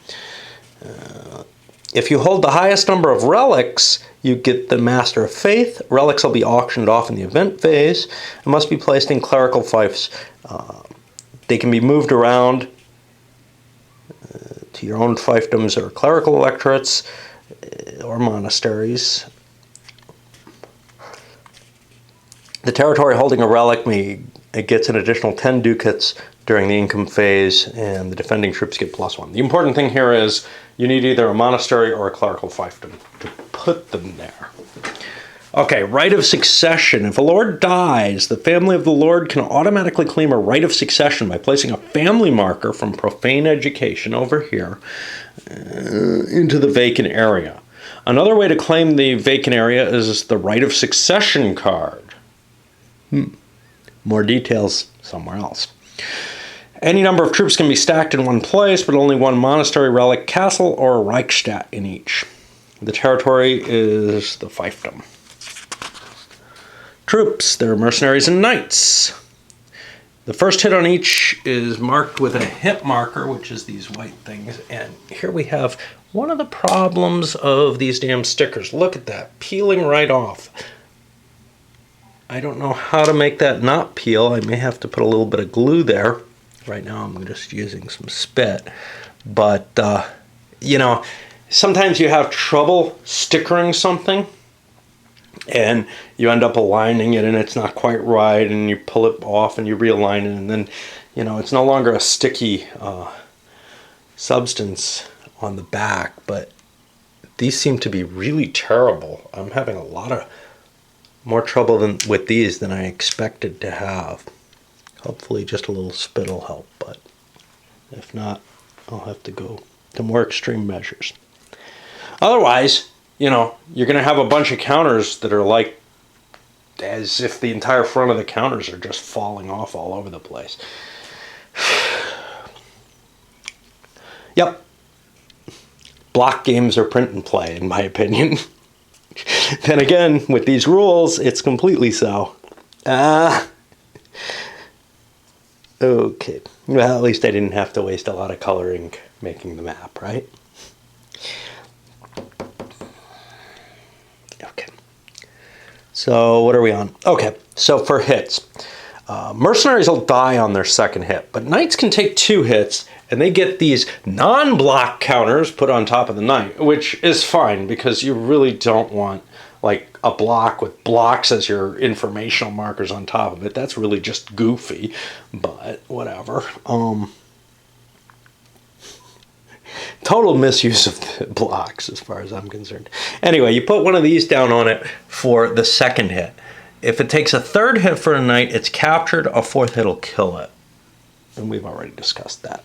If you hold the highest number of relics, you get the Master of Faith. Relics will be auctioned off in the event phase and must be placed in clerical fiefs. They can be moved around to your own fiefdoms or clerical electorates or monasteries. The territory holding a relic gets an additional 10 ducats during the income phase, and the defending troops get +1. The important thing here is you need either a monastery or a clerical fiefdom to put them there. Okay, right of succession. If a lord dies, the family of the lord can automatically claim a right of succession by placing a family marker from Profane Education over here into the vacant area. Another way to claim the vacant area is the right of succession card. More details somewhere else. Any number of troops can be stacked in one place, but only one monastery, relic, castle, or a Reichsstadt in each. The territory is the fiefdom. Troops, they're mercenaries and knights. The first hit on each is marked with a hit marker, which is these white things. And here we have one of the problems of these damn stickers. Look at that, peeling right off. I don't know how to make that not peel. I may have to put a little bit of glue there. Right now I'm just using some spit. But, you know, sometimes you have trouble stickering something and you end up aligning it and it's not quite right, and you pull it off and you realign it, and then, you know, it's no longer a sticky substance on the back. But these seem to be really terrible. I'm having a lot of more trouble with these than I expected to have. Hopefully just a little spit will help, but if not, I'll have to go to more extreme measures. Otherwise, you know, you're going to have a bunch of counters that are like as if the entire front of the counters are just falling off all over the place. Yep. Block games are print and play, in my opinion. Then again, with these rules, it's completely so. Okay. Well, at least I didn't have to waste a lot of coloring making the map, right? Okay. So what are we on? Okay. So for hits, mercenaries will die on their second hit, but knights can take 2 hits, and they get these non-block counters put on top of the knight, which is fine because you really don't want like a block with blocks as your informational markers on top of it. That's really just goofy, but whatever. Total misuse of the blocks as far as I'm concerned. Anyway, you put one of these down on it for the second hit. If it takes a third hit for a knight, it's captured. A fourth hit will kill it. And we've already discussed that.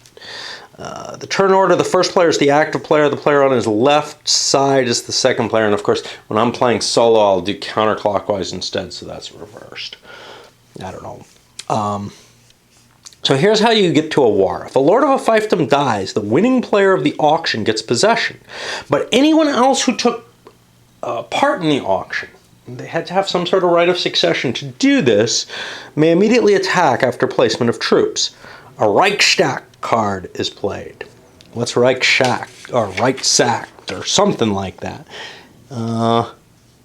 The turn order, the first player is the active player. The player on his left side is the second player. And of course, when I'm playing solo, I'll do counterclockwise instead, so that's reversed. I don't know. So here's how you get to a war. If a lord of a fiefdom dies, the winning player of the auction gets possession. But anyone else who took part in the auction, they had to have some sort of right of succession to do this, may immediately attack after placement of troops. A Reichsstadt card is played. What's Reichsstadt or Reichssacht or something like that? No,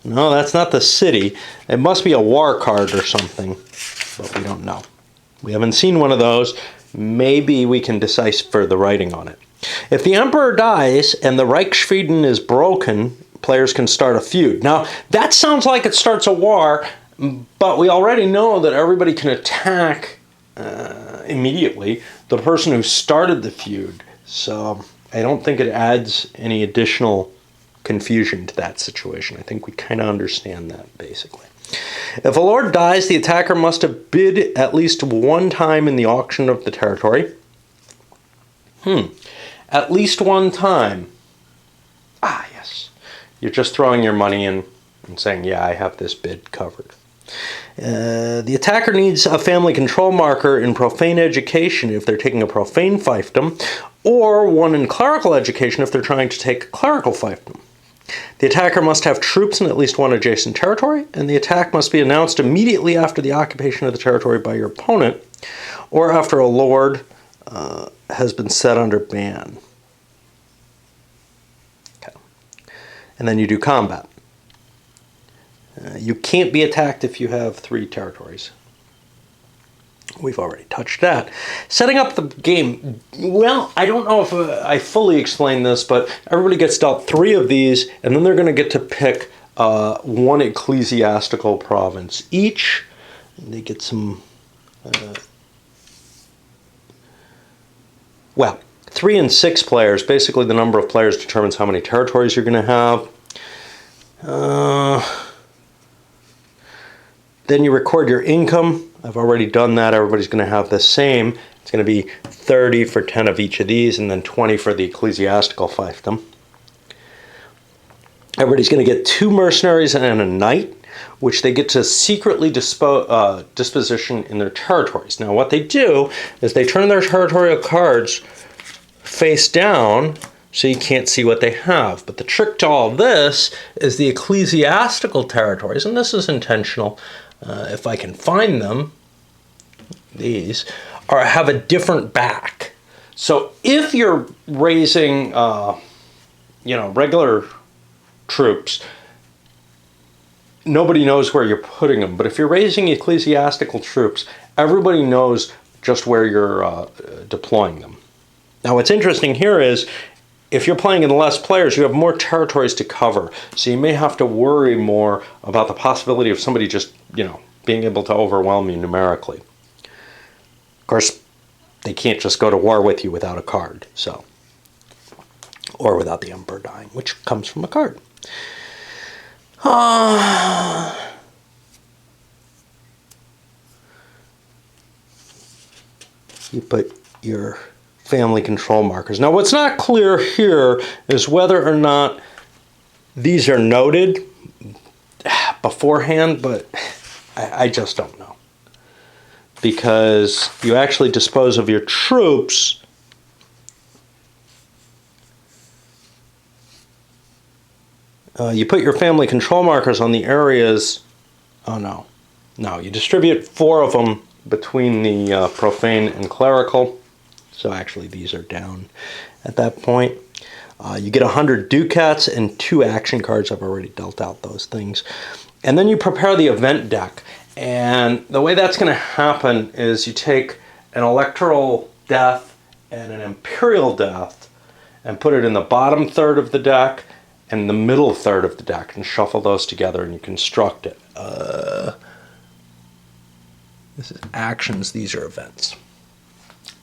that's not the city. It must be a war card or something, but we don't know. We haven't seen one of those. Maybe we can decipher the writing on it. If the emperor dies and the Reichsfrieden is broken, players can start a feud. Now, that sounds like it starts a war, but we already know that everybody can attack immediately the person who started the feud. So I don't think it adds any additional confusion to that situation. I think we kind of understand that, basically. If a lord dies, the attacker must have bid at least one time in the auction of the territory. At least one time. Ah, yes. You're just throwing your money in and saying, yeah, I have this bid covered. The attacker needs a family control marker in profane education if they're taking a profane fiefdom, or one in clerical education if they're trying to take a clerical fiefdom. The attacker must have troops in at least one adjacent territory, and the attack must be announced immediately after the occupation of the territory by your opponent, or after a lord has been set under ban. Okay. And then you do combat. You can't be attacked if you have 3 territories. We've already touched that. Setting up the game. Well, I don't know if I fully explained this, but everybody gets dealt 3 of these, and then they're going to get to pick one ecclesiastical province each. And they get some... well, 3 and 6 players. Basically, the number of players determines how many territories you're going to have. Then you record your income. I've already done that. Everybody's going to have the same. It's going to be 30 for 10 of each of these, and then 20 for the ecclesiastical fiefdom. Everybody's going to get 2 mercenaries and a knight, which they get to secretly disposition in their territories. Now, what they do is they turn their territorial cards face down, so you can't see what they have. But the trick to all this is the ecclesiastical territories, and this is intentional. If I can find them, these have a different back. So if you're raising, regular troops, nobody knows where you're putting them. But if you're raising ecclesiastical troops, everybody knows just where you're deploying them. Now, what's interesting here is, if you're playing in less players, you have more territories to cover. So you may have to worry more about the possibility of somebody just, being able to overwhelm you numerically. Of course, they can't just go to war with you without a card, so. Or without the emperor dying, which comes from a card. You put your family control markers. Now, what's not clear here is whether or not these are noted beforehand, but I just don't know. Because you actually dispose of your troops you put your family control markers on the areas. Oh, no. No, you distribute 4 of them between the profane and clerical. So actually these are down at that point. You get 100 ducats and 2 action cards. I've already dealt out those things. And then you prepare the event deck. And the way that's going to happen is you take an electoral death and an imperial death and put it in the bottom third of the deck and the middle third of the deck and shuffle those together and you construct it. This is actions, these are events.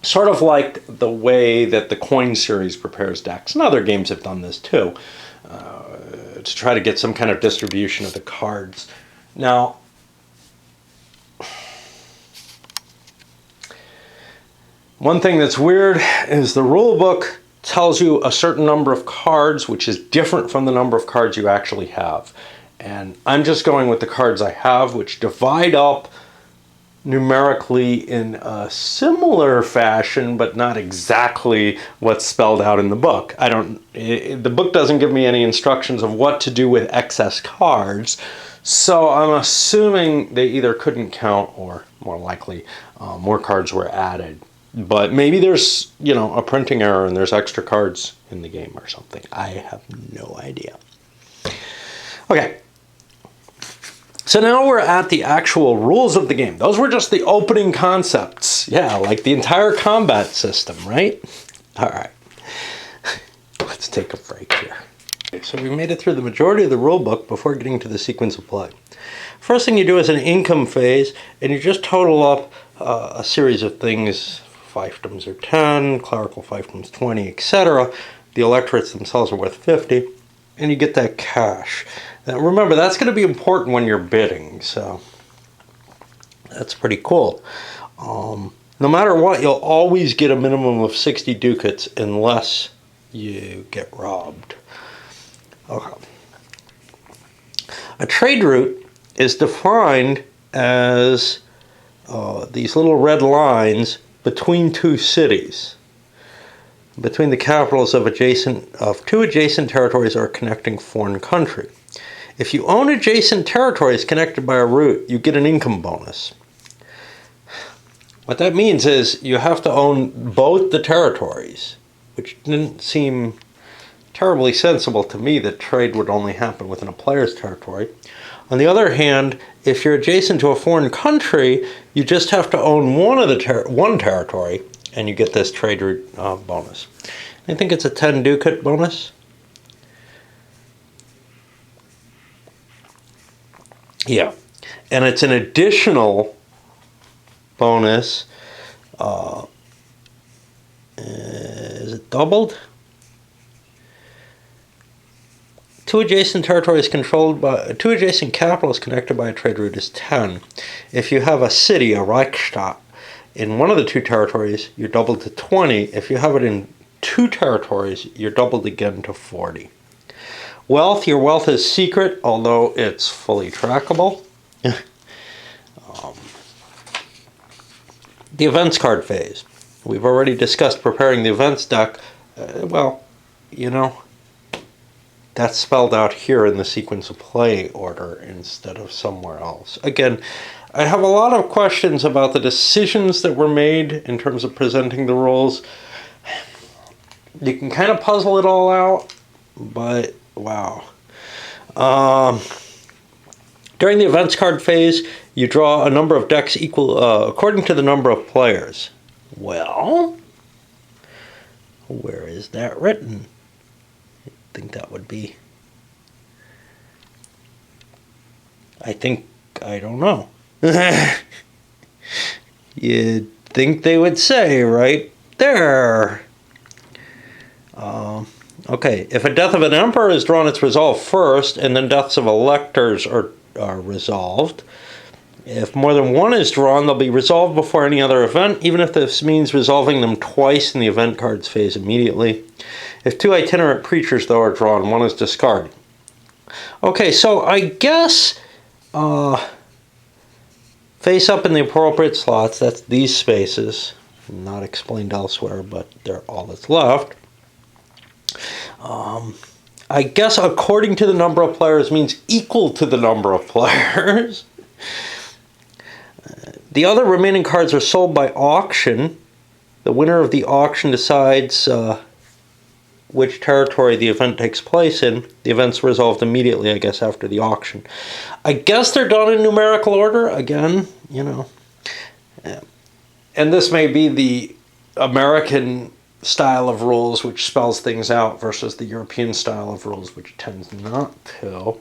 Sort of like the way that the Coin series prepares decks, and other games have done this too, to try to get some kind of distribution of the cards. Now, one thing that's weird is the rule book tells you a certain number of cards, which is different from the number of cards you actually have. And I'm just going with the cards I have, which divide up numerically in a similar fashion, but not exactly what's spelled out in the book. The book doesn't give me any instructions of what to do with excess cards, so I'm assuming they either couldn't count or, more likely, more cards were added. But maybe there's, a printing error and there's extra cards in the game or something. I have no idea. Okay. So now we're at the actual rules of the game. Those were just the opening concepts. Yeah, like the entire combat system, right? All right. Let's take a break here. Okay, so we made it through the majority of the rule book before getting to the sequence of play. First thing you do is an income phase, and you just total up a series of things. Fiefdoms are 10, clerical fiefdoms 20, etc. the electorates themselves are worth 50, and you get that cash. Now remember, that's going to be important when you're bidding, so that's pretty cool. No matter what, you'll always get a minimum of 60 ducats unless you get robbed. Okay. A trade route is defined as these little red lines between two cities, between the capitals of two adjacent territories or connecting foreign country. If you own adjacent territories connected by a route, you get an income bonus. What that means is you have to own both the territories, which didn't seem terribly sensible to me that trade would only happen within a player's territory. On the other hand, if you're adjacent to a foreign country, you just have to own one territory, and you get this trade route bonus. I think it's a 10 ducat bonus. Yeah, and it's an additional bonus. Is it doubled? Two adjacent territories controlled by two adjacent capitals connected by a trade route is 10. If you have a city, a Reichsstadt, in one of the two territories, you're doubled to 20. If you have it in two territories, you're doubled again to 40. Wealth, your wealth is secret, although it's fully trackable. The events card phase. We've already discussed preparing the events deck. Well, you know, that's spelled out here in the sequence of play order instead of somewhere else. Again, I have a lot of questions about the decisions that were made in terms of presenting the rules. You can kind of puzzle it all out, but wow. During the events card phase, you draw a number of decks equal according to the number of players. Well, where is that written? I think that would be... I don't know. You'd think they would say right there. Okay, if a death of an emperor is drawn, it's resolved first, and then deaths of electors are resolved. If more than one is drawn, they'll be resolved before any other event, even if this means resolving them twice in the event cards phase immediately. If two itinerant preachers, though, are drawn, one is discarded. Okay, so I guess face up in the appropriate slots, that's these spaces, not explained elsewhere, but they're all that's left. I guess according to the number of players means equal to the number of players. The other remaining cards are sold by auction. The winner of the auction decides which territory the event takes place in. The event's resolved immediately, I guess, after the auction. I guess they're done in numerical order. Again, you know. And this may be the American style of rules, which spells things out, versus the European style of rules, which tends not to.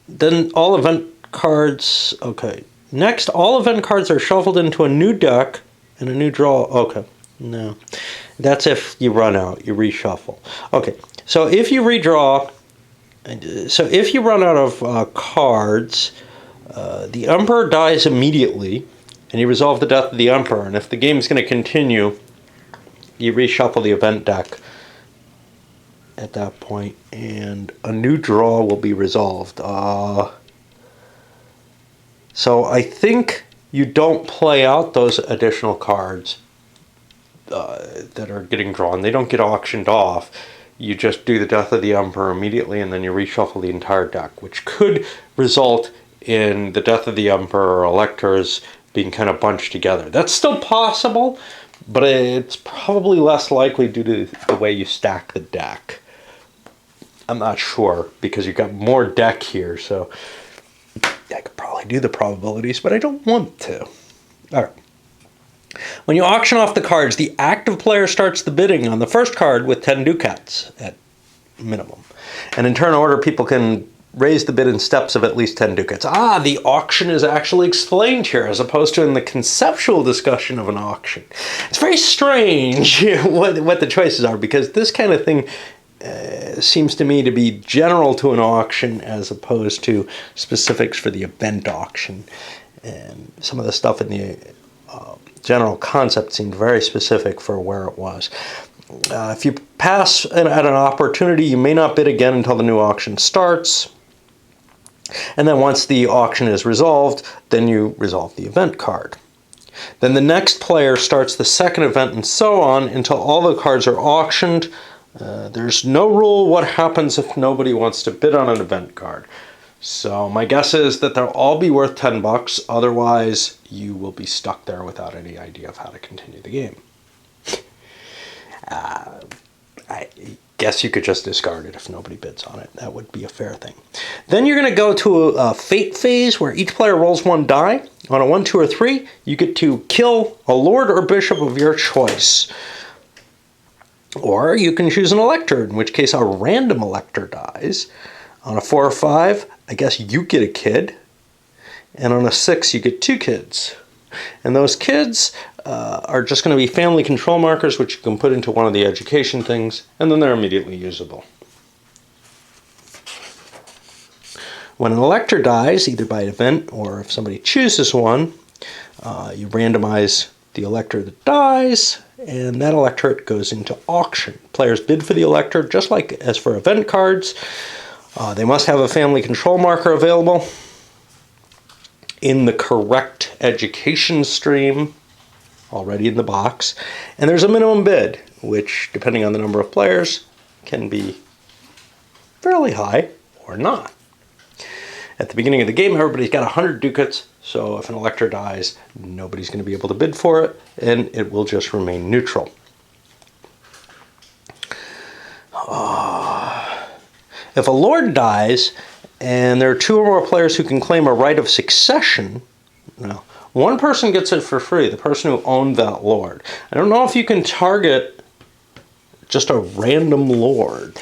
Then all event cards, okay. Next, all event cards are shuffled into a new deck and a new draw. Okay, no. That's if you run out, you reshuffle. Okay, so if you redraw, so if you run out of cards, the Emperor dies immediately, and you resolve the death of the Emperor. And if the game's going to continue, you reshuffle the event deck at that point, and a new draw will be resolved. So I think you don't play out those additional cards that are getting drawn. They don't get auctioned off. You just do the death of the Emperor immediately, and then you reshuffle the entire deck, which could result in the death of the Emperor or electors being kind of bunched together. That's still possible, but it's probably less likely due to the way you stack the deck. I'm not sure, because you've got more deck here, so I could probably do the probabilities, but I don't want to. All right. When you auction off the cards, the active player starts the bidding on the first card with 10 ducats at minimum. And in turn order, people can raise the bid in steps of at least 10 ducats. The auction is actually explained here as opposed to in the conceptual discussion of an auction. It's very strange what the choices are, because this kind of thing seems to me to be general to an auction as opposed to specifics for the event auction. And some of the stuff in the general concept seemed very specific for where it was. If you pass at an opportunity, you may not bid again until the new auction starts. And then once the auction is resolved, then you resolve the event card. Then the next player starts the second event, and so on until all the cards are auctioned. There's no rule what happens if nobody wants to bid on an event card. So my guess is that they'll all be worth $10, otherwise you will be stuck there without any idea of how to continue the game. I guess you could just discard it if nobody bids on it. That would be a fair thing. Then you're going to go to a fate phase where each player rolls one die. On a 1, 2, or 3, you get to kill a lord or bishop of your choice. Or you can choose an elector, in which case a random elector dies. On a 4 or 5, I guess you get a kid. And on a 6, you get 2 kids. And those kids are just going to be family control markers, which you can put into one of the education things, and then they're immediately usable. When an elector dies, either by event or if somebody chooses one, you randomize the elector that dies, and that electorate goes into auction. Players bid for the elector just like as for event cards. They must have a family control marker available in the correct education stream already in the box, and there's a minimum bid, which depending on the number of players can be fairly high or not. At the beginning of the game, everybody's got 100 ducats, so if an elector dies, nobody's going to be able to bid for it, and it will just remain neutral. If a lord dies and there are 2 or more players who can claim a right of succession, now, one person gets it for free, the person who owned that lord. I don't know if you can target just a random lord,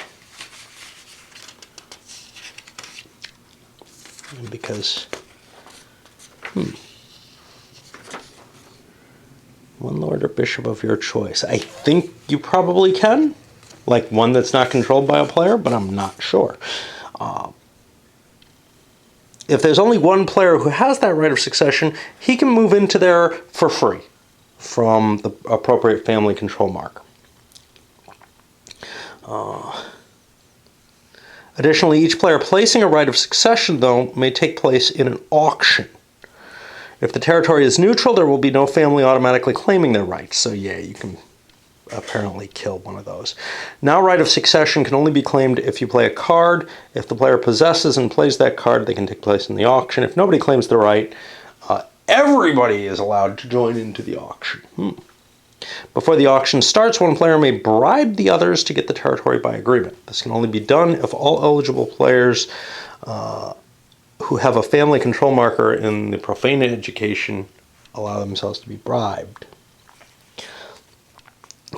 because one lord or bishop of your choice. I think you probably can, like one that's not controlled by a player, but I'm not sure. If there's only one player who has that right of succession, he can move into there for free from the appropriate family control marker. Additionally, each player placing a right of succession, though, may take place in an auction. If the territory is neutral, there will be no family automatically claiming their rights. So yeah, you can apparently kill one of those. Now, right of succession can only be claimed if you play a card. If the player possesses and plays that card, they can take place in the auction. If nobody claims the right, everybody is allowed to join into the auction. Before the auction starts, one player may bribe the others to get the territory by agreement. This can only be done if all eligible players who have a family control marker in the profane education allow themselves to be bribed.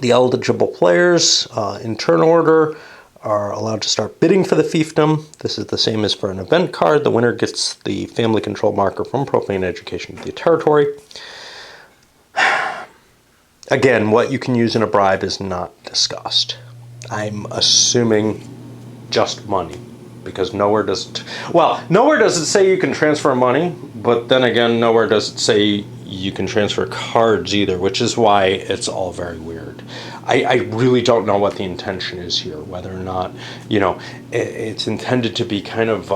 The eligible players, in turn order, are allowed to start bidding for the fiefdom. This is the same as for an event card. The winner gets the family control marker from profane education to the territory. Again, what you can use in a bribe is not discussed. I'm assuming just money, because nowhere does it say you can transfer money, but then again, nowhere does it say you can transfer cards either, which is why it's all very weird. I really don't know what the intention is here, whether or not, it's intended to be kind of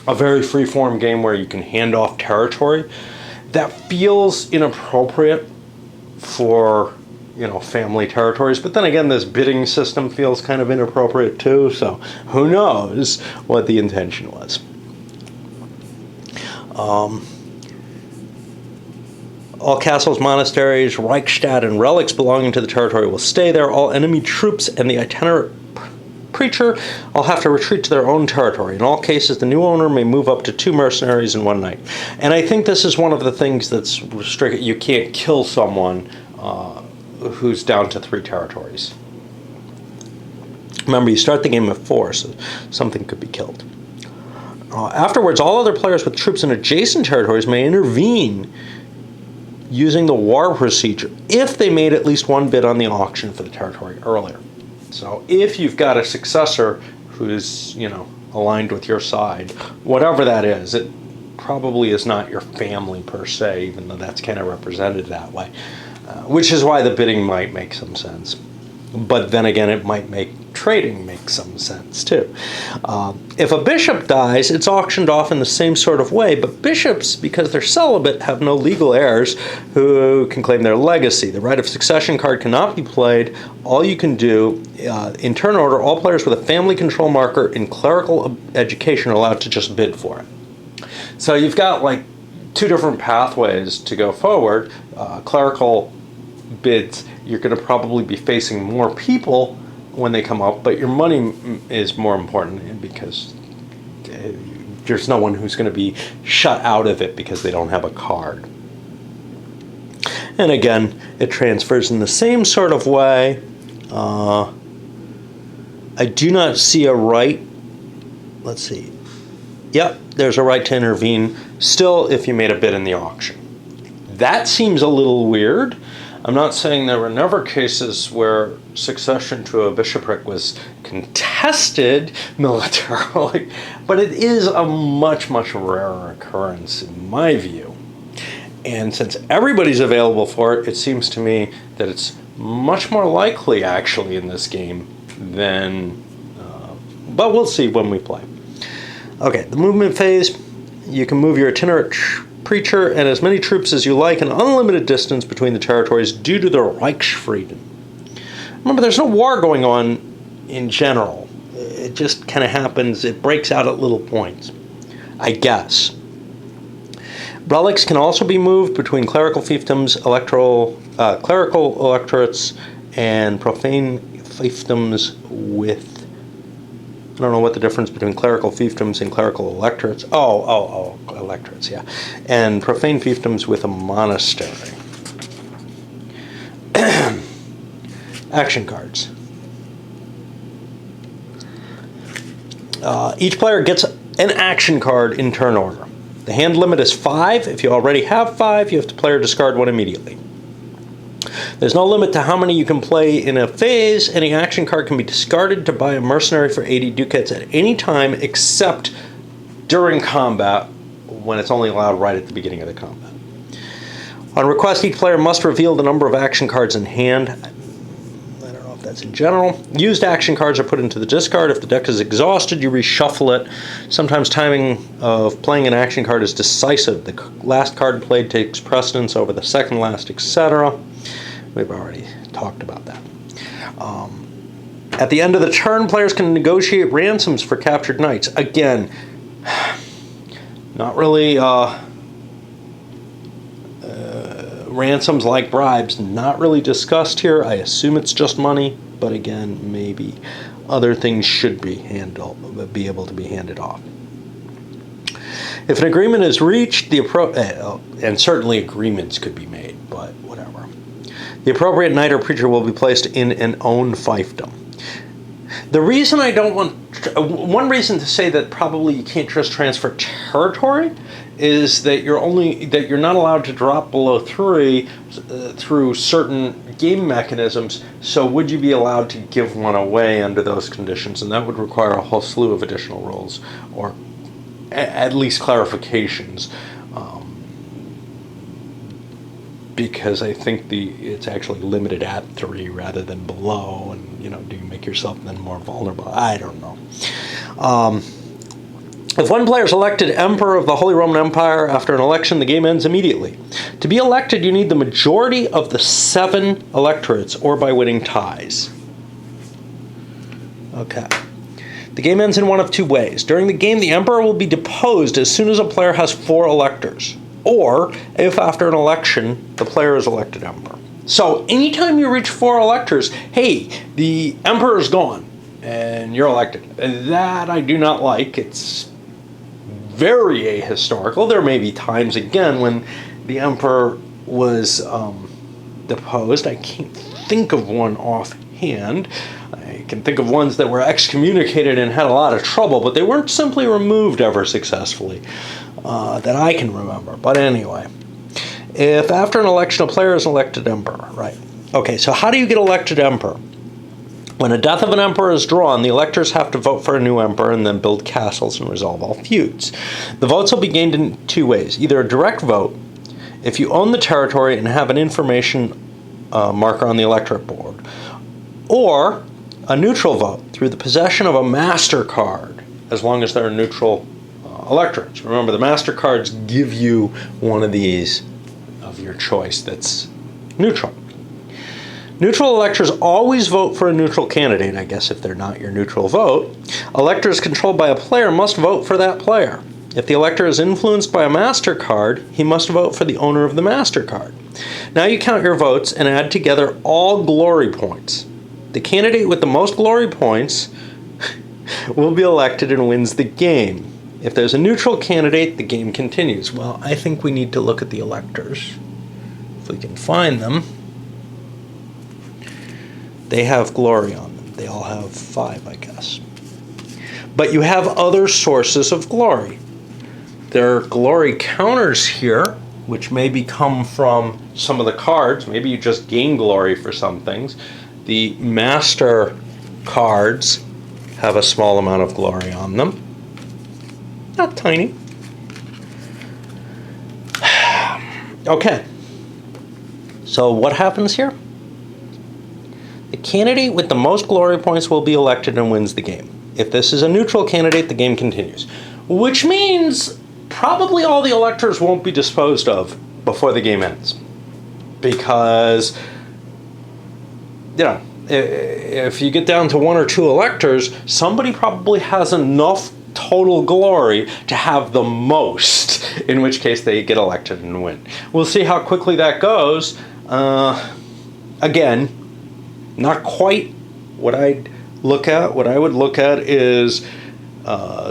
a very free-form game where you can hand off territory. That feels inappropriate for, family territories, but then again, this bidding system feels kind of inappropriate too, so who knows what the intention was. All castles, monasteries, Reichsstadt, and relics belonging to the territory will stay there. All enemy troops and the itinerant preacher all have to retreat to their own territory. In all cases, the new owner may move up to 2 mercenaries in one night. And I think this is one of the things that's restricted. You can't kill someone who's down to 3 territories. Remember, you start the game at 4, so something could be killed. Afterwards, all other players with troops in adjacent territories may intervene using the war procedure if they made at least one bid on the auction for the territory earlier. So if you've got a successor who's, aligned with your side, whatever that is, it probably is not your family per se, even though that's kind of represented that way, which is why the bidding might make some sense. But then again, it might make trading make some sense too. If a bishop dies, it's auctioned off in the same sort of way, but bishops, because they're celibate, have no legal heirs who can claim their legacy. The right of succession card cannot be played. All you can do, in turn order, all players with a family control marker in clerical education are allowed to just bid for it. So you've got like two different pathways to go forward. Clerical bids, you're going to probably be facing more people when they come up, but your money is more important because there's no one who's going to be shut out of it because they don't have a card. And again, it transfers in the same sort of way. I do not see a right. Let's see. Yep, there's a right to intervene still if you made a bid in the auction. That seems a little weird. I'm not saying there were never cases where succession to a bishopric was contested militarily, but it is a much, much rarer occurrence in my view. And since everybody's available for it, it seems to me that it's much more likely actually in this game than, but we'll see when we play. Okay, the movement phase, you can move your itinerant preacher and as many troops as you like an unlimited distance between the territories due to the Reichsfrieden. Remember, there's no war going on in general. It just kind of happens, it breaks out at little points, I guess. Relics can also be moved between clerical fiefdoms, clerical electorates, and profane fiefdoms with, I don't know what the difference between clerical fiefdoms and clerical electorates. Electorates, yeah. And profane fiefdoms with a monastery. Action cards. Each player gets an action card in turn order. The hand limit is 5. If you already have 5, you have to play or discard one immediately. There's no limit to how many you can play in a phase. Any action card can be discarded to buy a mercenary for 80 ducats at any time except during combat, when it's only allowed right at the beginning of the combat. On request, each player must reveal the number of action cards in hand. I don't know if that's in general. Used action cards are put into the discard. If the deck is exhausted, you reshuffle it. Sometimes timing of playing an action card is decisive. The last card played takes precedence over the second last, etc. We've already talked about that. At the end of the turn, players can negotiate ransoms for captured knights. Again, not really ransoms like bribes, not really discussed here. I assume it's just money, but again, maybe other things should be able to be handed off. If an agreement is reached, and certainly agreements could be made, but whatever. The appropriate knight or preacher will be placed in an own fiefdom. The reason I don't want, one reason to say that probably you can't just transfer territory is that you're not allowed to drop below 3 through certain game mechanisms. So would you be allowed to give one away under those conditions? And that would require a whole slew of additional rules, or at least clarifications. Because I think it's actually limited at 3 rather than below, and do you make yourself then more vulnerable? I don't know. If one player is elected Emperor of the Holy Roman Empire after an election, the game ends immediately. To be elected, you need the majority of the 7 electorates, or by winning ties. Okay. The game ends in one of 2 ways. During the game, the Emperor will be deposed as soon as a player has 4 electors, or if after an election, the player is elected Emperor. So anytime you reach 4 electors, hey, the Emperor is gone, and you're elected. That I do not like. It's very ahistorical. There may be times, again, when the Emperor was deposed. I can't think of one offhand. I can think of ones that were excommunicated and had a lot of trouble, but they weren't simply removed ever successfully that I can remember. But anyway, if after an election a player is elected emperor, right? Okay, so how do you get elected emperor? When a death of an emperor is drawn, the electors have to vote for a new emperor and then build castles and resolve all feuds. The votes will be gained in two ways. Either a direct vote, if you own the territory and have an information marker on the electorate board, or a neutral vote through the possession of a master card, as long as they're neutral electorates. Remember, the master cards give you one of these of your choice that's neutral. Neutral electors always vote for a neutral candidate, I guess if they're not your neutral vote. Electors controlled by a player must vote for that player. If the elector is influenced by a master card, he must vote for the owner of the master card. Now you count your votes and add together all glory points. The candidate with the most glory points will be elected and wins the game. If there's a neutral candidate, the game continues. Well, I think we need to look at the electors. If we can find them. They have glory on them. They all have 5, I guess. But you have other sources of glory. There are glory counters here, which maybe come from some of the cards. Maybe you just gain glory for some things. The master cards have a small amount of glory on them. Not tiny. Okay. So what happens here? The candidate with the most glory points will be elected and wins the game. If this is a neutral candidate, the game continues. Which means probably all the electors won't be disposed of before the game ends. Because, you know, if you get down to 1 or 2 electors, somebody probably has enough total glory to have the most, in which case they get elected and win. We'll see how quickly that goes. Again, not quite what I'd look at. What I would look at is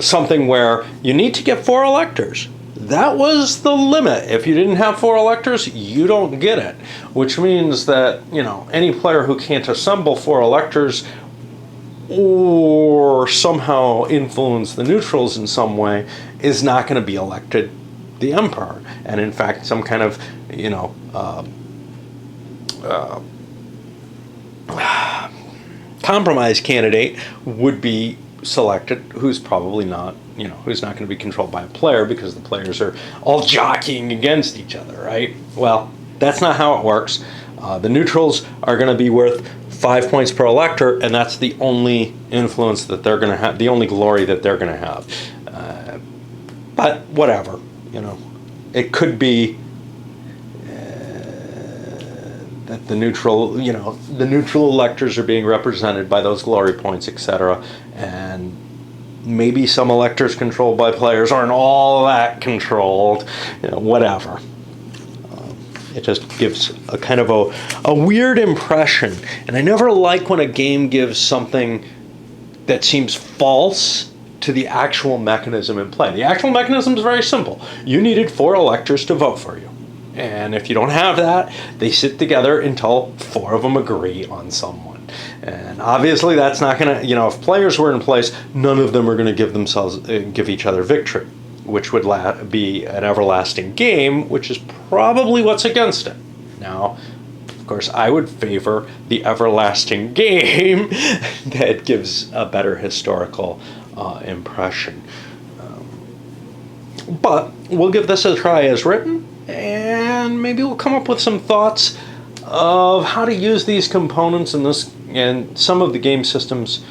something where you need to get 4 electors. That was the limit. If you didn't have 4 electors, you don't get it. Which means that, you know, any player who can't assemble 4 electors or somehow influence the neutrals in some way is not going to be elected the emperor. And in fact, some kind of, you know, compromise candidate would be selected, who's probably not, you know, who's not going to be controlled by a player because the players are all jockeying against each other, right? Well, that's not how it works. The neutrals are going to be worth 5 points per elector, and that's the only influence that they're going to have, the only glory that they're going to have. But whatever, you know, it could be that the neutral, you know, the neutral electors are being represented by those glory points, etc. And maybe some electors controlled by players aren't all that controlled, you know, whatever. It just gives a kind of a weird impression. And I never like when a game gives something that seems false to the actual mechanism in play. The actual mechanism is very simple. You needed 4 electors to vote for you. And if you don't have that, they sit together until 4 of them agree on someone. And obviously that's not going to, you know, if players were in place, none of them are going to give each other victory, which would be an everlasting game, which is probably what's against it. Now, of course, I would favor the everlasting game that gives a better historical impression. But we'll give this a try as written, and maybe we'll come up with some thoughts of how to use these components and some of the game systems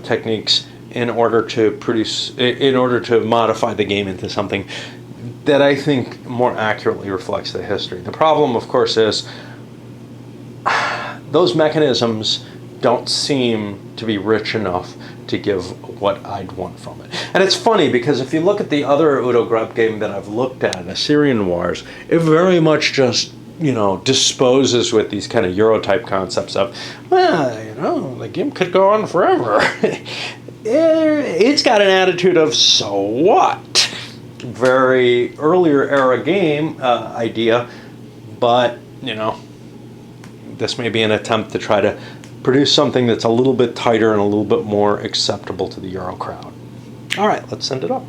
techniques in order to modify the game into something that I think more accurately reflects the history. The problem, of course, is those mechanisms don't seem to be rich enough to give what I'd want from it. And it's funny because if you look at the other Udo Grub game that I've looked at, Assyrian Wars, it very much just, you know, disposes with these kind of Euro-type concepts of, well, you know, the game could go on forever. It's got an attitude of, so what? Very earlier era game idea, but, you know, this may be an attempt to try to produce something that's a little bit tighter and a little bit more acceptable to the Euro crowd. All right, let's send it up.